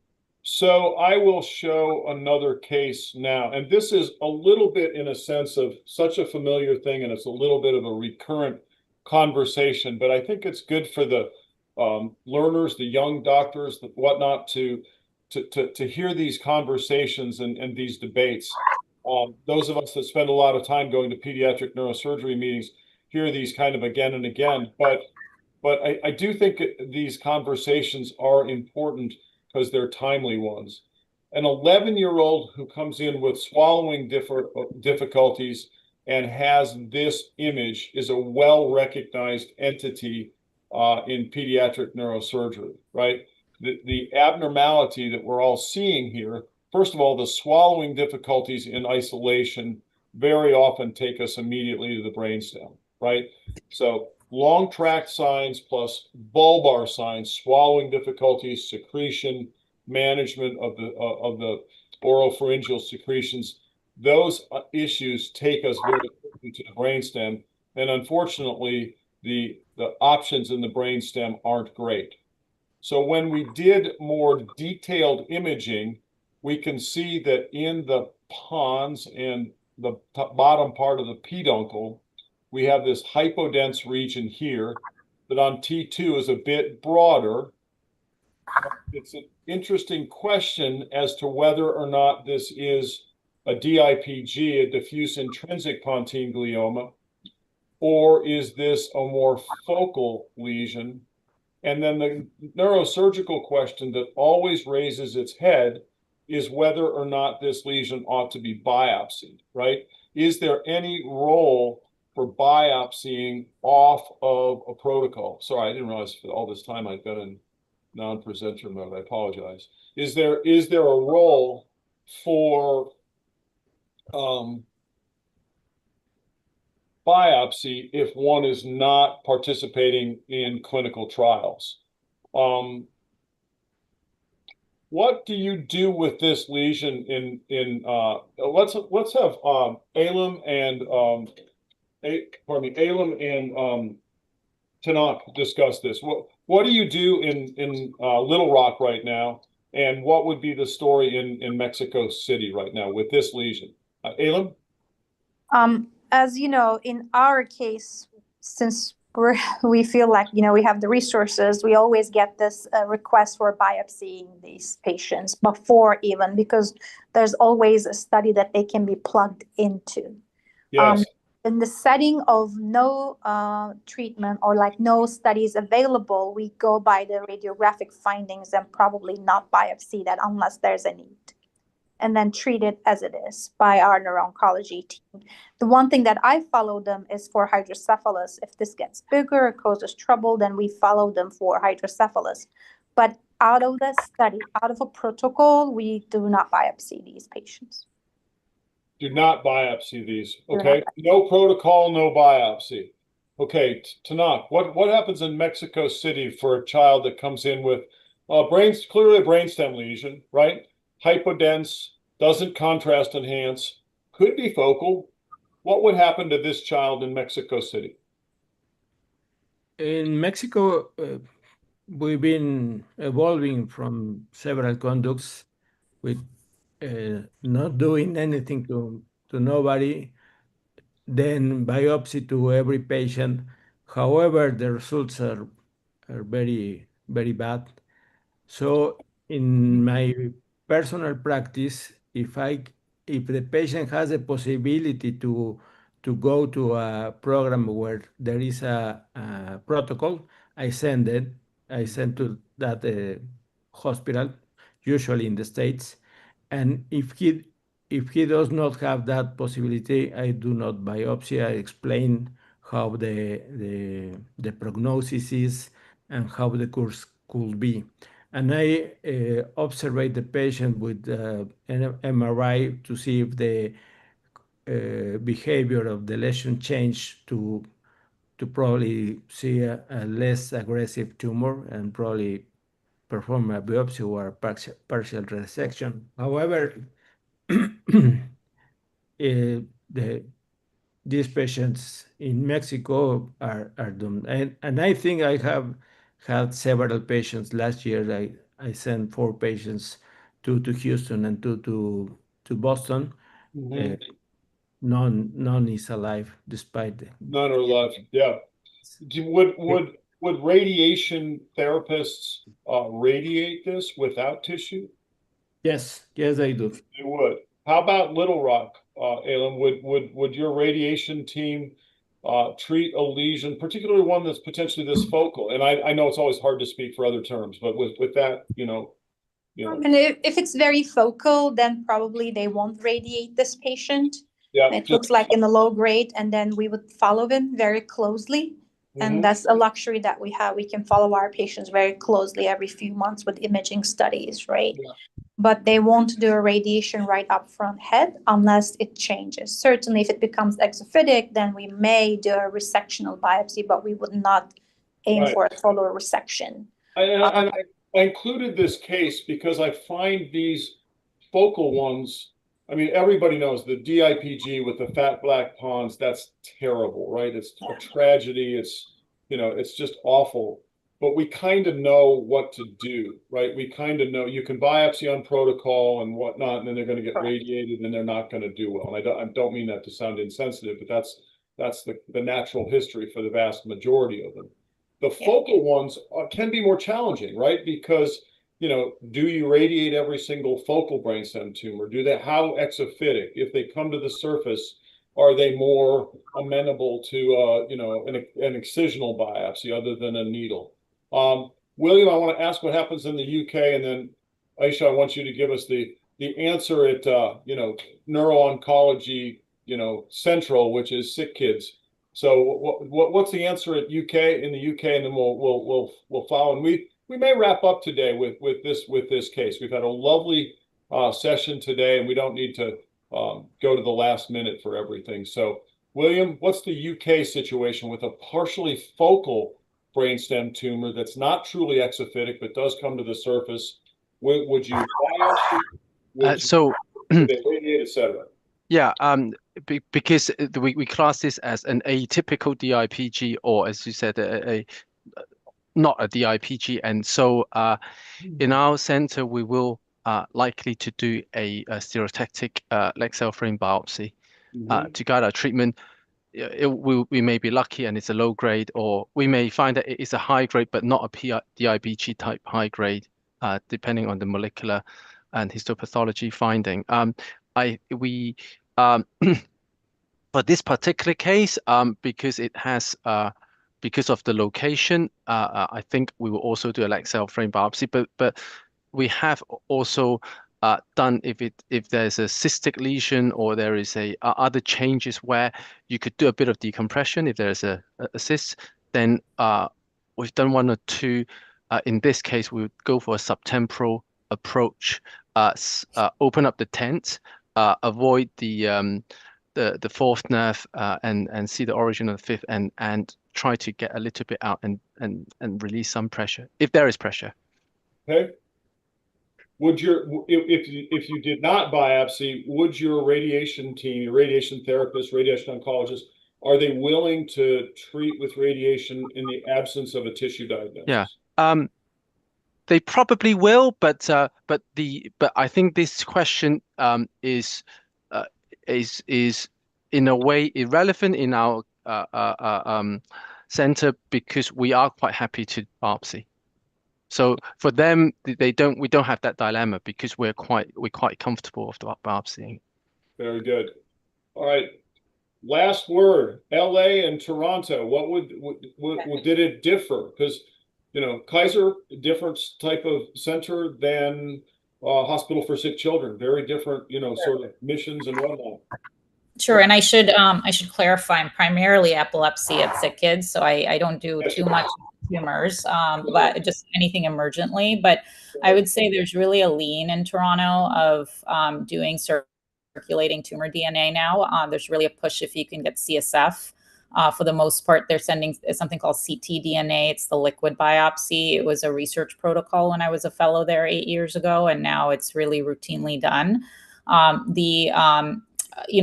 so I will show another case now, and this is a little bit in a sense of such a familiar thing, and it's a little bit of a recurrent conversation, but I think it's good for the learners, the young doctors, the whatnot, to hear these conversations and these debates. Those of us that spend a lot of time going to pediatric neurosurgery meetings hear these kind of again and again. But I do think these conversations are important because they're timely ones. An 11-year-old who comes in with swallowing difficulties and has this image is a well-recognized entity in pediatric neurosurgery, right? The abnormality that we're all seeing here, first of all, the swallowing difficulties in isolation very often take us immediately to the brainstem, right? So long tract signs plus bulbar signs, swallowing difficulties, secretion, management of the oropharyngeal secretions, those issues take us very quickly to the brainstem. And unfortunately, the options in the brainstem aren't great. So when we did more detailed imaging, we can see that in the pons and the bottom part of the peduncle, we have this hypodense region here that on T2 is a bit broader. It's an interesting question as to whether or not this is a DIPG, a diffuse intrinsic pontine glioma, or is this a more focal lesion? And then the neurosurgical question that always raises its head is whether or not this lesion ought to be biopsied, right? is there any role for biopsying off of a protocol? Sorry, I didn't realize for all this time I've been in non-presenter mode. I apologize. Is there a role for biopsy if one is not participating in clinical trials? What do you do with this lesion in let's have Elam and Tanakh discuss this. What do you do in Little Rock right now, and what would be the story in Mexico City right now with this lesion? Elam? As you know, in our case, since we feel like, we have the resources, we always get this request for biopsying these patients before even, because there's always a study that they can be plugged into. Yes. In the setting of no treatment or like no studies available, we go by the radiographic findings and probably not biopsy that unless there's a need, and then treat it as it is by our neuro-oncology team. The one thing that I follow them is for hydrocephalus. If this gets bigger, it causes trouble, then we follow them for hydrocephalus. But out of the study, out of a protocol, we do not biopsy these patients. Do not biopsy these. Okay. No protocol, no biopsy. Okay, Tanakh, what happens in Mexico City for a child that comes in with clearly a brainstem lesion, right? Hypodense, doesn't contrast enhance, could be focal. What would happen to this child in Mexico City? In Mexico, we've been evolving from several conducts with not doing anything to nobody, then biopsy to every patient. However, the results are very, very bad. So in my personal practice, if the patient has a possibility to go to a program where there is a protocol, I send to that hospital, usually in the States. And if he does not have that possibility, I do not biopsy. I explain how the prognosis is and how the course could be. And I observe the patient with an MRI to see if the behavior of the lesion changed to probably see a less aggressive tumor and probably perform a biopsy or a partial resection. However, these patients in Mexico are doomed. And I think I have had several patients last year. I sent 4 patients, 2 to Houston and 2 to Boston. None is alive despite none are alive. Yeah. Would radiation therapists radiate this without tissue? Yes, they do. They would. How about Little Rock, Elam? Would your radiation team treat a lesion, particularly one that's potentially this focal? And I know it's always hard to speak for other terms, but with that, And if it's very focal, then probably they won't radiate this patient. Yeah, it looks like in the low grade, and then we would follow them very closely. And that's a luxury that we have. We can follow our patients very closely every few months with imaging studies, right? Yeah. But they won't do a radiation right up front head unless it changes. Certainly, if it becomes exophytic, then we may do a resectional biopsy, but we would not aim for a total resection. I included this case because I find these focal ones, I mean, everybody knows the DIPG with the fat black pons, that's terrible, right? It's a tragedy. It's just awful. But we kind of know what to do, right? We kind of know you can biopsy on protocol and whatnot, and then they're going to get radiated and they're not going to do well. And I don't mean that to sound insensitive, but that's the natural history for the vast majority of them. The focal ones can be more challenging, right? Because do you radiate every single focal brainstem tumor? How exophytic? If they come to the surface, are they more amenable to an excisional biopsy other than a needle? William, I want to ask what happens in the UK, and then Aisha, I want you to give us the answer at neuro-oncology central, which is sick kids. So what's the answer at UK in the UK, and then we'll follow. And we may wrap up today with this case. We've had a lovely session today, and we don't need to go to the last minute for everything. So, William, what's the UK situation with a partially focal brainstem tumor that's not truly exophytic but does come to the surface? Would you biopsy? Would they radiate, etc.? Yeah, because we class this as an atypical DIPG, or as you said, not a DIPG, and so in our center we will likely to do a stereotactic leg cell frame biopsy to guide our treatment. We may be lucky and it's a low grade, or we may find that it is a high grade but not a DIPG type high grade, depending on the molecular and histopathology finding. For this particular case, because it has because of the location, I think we will also do a leg cell frame biopsy. But we have also done if there's a cystic lesion or there is other changes where you could do a bit of decompression. If there's a cyst, then we've done one or two. In this case, we would go for a subtemporal approach, open up the tent, avoid the fourth nerve, and see the origin of the fifth, and try to get a little bit out and release some pressure if there is pressure. Okay. If you did not biopsy, would your radiation team, your radiation therapist, radiation oncologist, are they willing to treat with radiation in the absence of a tissue diagnosis? Yeah. They probably will, but I think this question is in a way irrelevant in our center, because we are quite happy to biopsy. So for them, we don't have that dilemma because we're quite comfortable with biopsying. Very good. All right. Last word. LA and Toronto. What did it differ? Because Kaiser, different type of center than Hospital for Sick Children. Very different, sort of missions and whatnot. Sure, and I should clarify. I'm primarily epilepsy at sick kids, so I don't do too much tumors, but just anything emergently. But I would say there's really a lean in Toronto of doing circulating tumor DNA now. There's really a push if you can get CSF. For the most part, they're sending something called ctDNA. It's the liquid biopsy. It was a research protocol when I was a fellow there 8 years ago, and now it's really routinely done.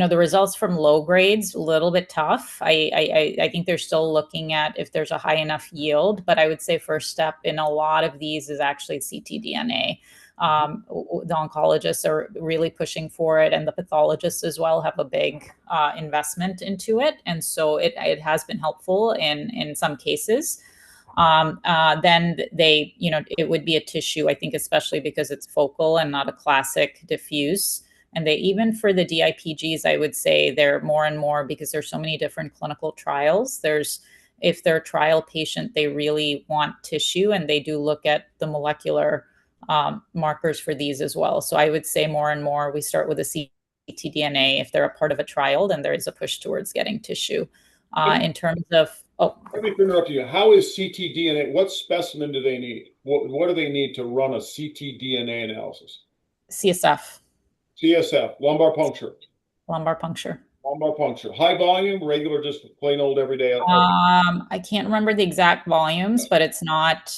The results from low grades, a little bit tough. I think they're still looking at if there's a high enough yield, but I would say first step in a lot of these is actually ctDNA. The oncologists are really pushing for it, and the pathologists as well have a big investment into it. And so it has been helpful in some cases. Then it would be a tissue, I think, especially because it's focal and not a classic diffuse. And even for the DIPGs, I would say they're more and more, because there's so many different clinical trials. If they're a trial patient, they really want tissue, and they do look at the molecular markers for these as well. So I would say more and more we start with a ctDNA. If they're a part of a trial, then there is a push towards getting tissue. In terms of, let me interrupt you. How is ctDNA? What specimen do they need? What do they need to run a ctDNA analysis? CSF. CSF, lumbar puncture. Lumbar puncture. Lumbar puncture. High volume, regular, just plain old everyday. I can't remember the exact volumes, but it's not.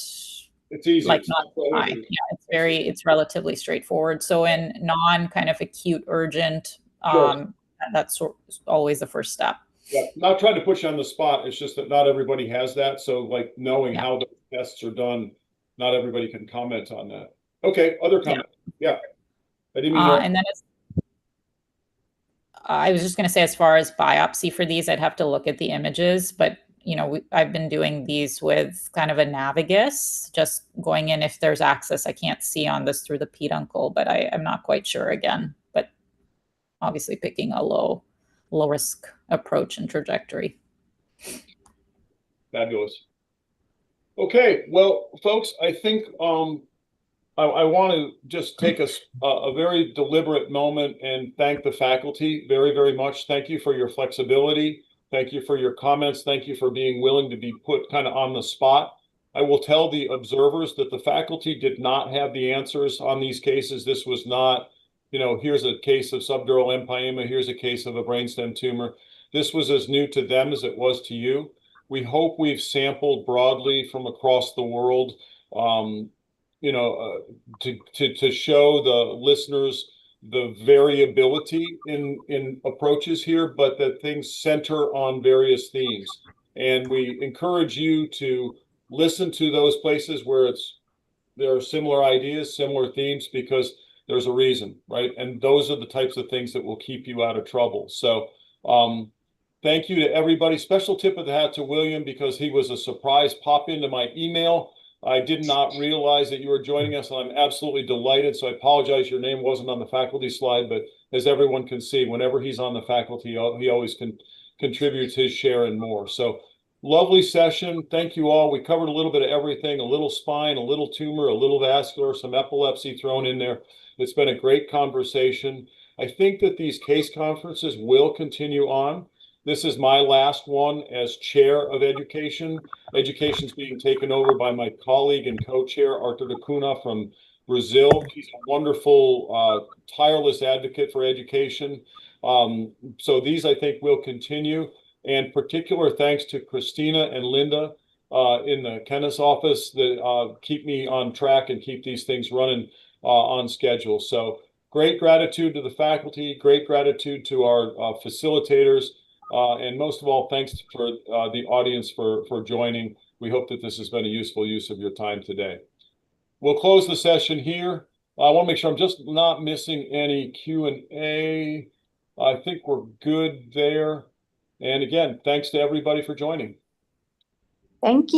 It's easy. Like not high. Yeah, it's relatively straightforward. So in non kind of acute urgent, sure. That's always the first step. Yeah, not trying to put you on the spot. It's just that not everybody has that. So like knowing how the tests are done, not everybody can comment on that. Okay, other comment. Yeah. I didn't mean and then I was just going to say, as far as biopsy for these, I'd have to look at the images, but I've been doing these with kind of a Navigus, just going in if there's access. I can't see on this through the peduncle, but I'm not quite sure again, but obviously picking a low risk approach and trajectory. Fabulous. Okay, well, folks, I think I want to just take a very deliberate moment and thank the faculty very, very much. Thank you for your flexibility. Thank you for your comments. Thank you for being willing to be put kind of on the spot. I will tell the observers that the faculty did not have the answers on these cases. This was not, you know, here's a case of subdural empyema, here's a case of a brainstem tumor. This was as new to them as it was to you. We hope we've sampled broadly from across the world, you know, to show the listeners the variability in approaches here, but that things center on various themes. And we encourage you to listen to those places where there are similar ideas, similar themes, because there's a reason, right? And those are the types of things that will keep you out of trouble. So thank you to everybody. Special tip of the hat to William, because he was a surprise pop into my email. I did not realize that you were joining us, and I'm absolutely delighted. So I apologize your name wasn't on the faculty slide, but as everyone can see, whenever he's on the faculty, he always contributes his share and more. So lovely session. Thank you all. We covered a little bit of everything, a little spine, a little tumor, a little vascular, some epilepsy thrown in there. It's been a great conversation. I think that these case conferences will continue on. This is my last one as chair of education. Education's being taken over by my colleague and co-chair, Arthur Dacuna from Brazil. He's a wonderful, tireless advocate for education. So these, I think, will continue. And particular thanks to Christina and Linda in the Kenneth's office that keep me on track and keep these things running on schedule. So great gratitude to the faculty, great gratitude to our facilitators, and most of all, thanks for the audience for joining. We hope that this has been a useful use of your time today. We'll close the session here. I want to make sure I'm just not missing any Q&A. I think we're good there. And again, thanks to everybody for joining. Thank you.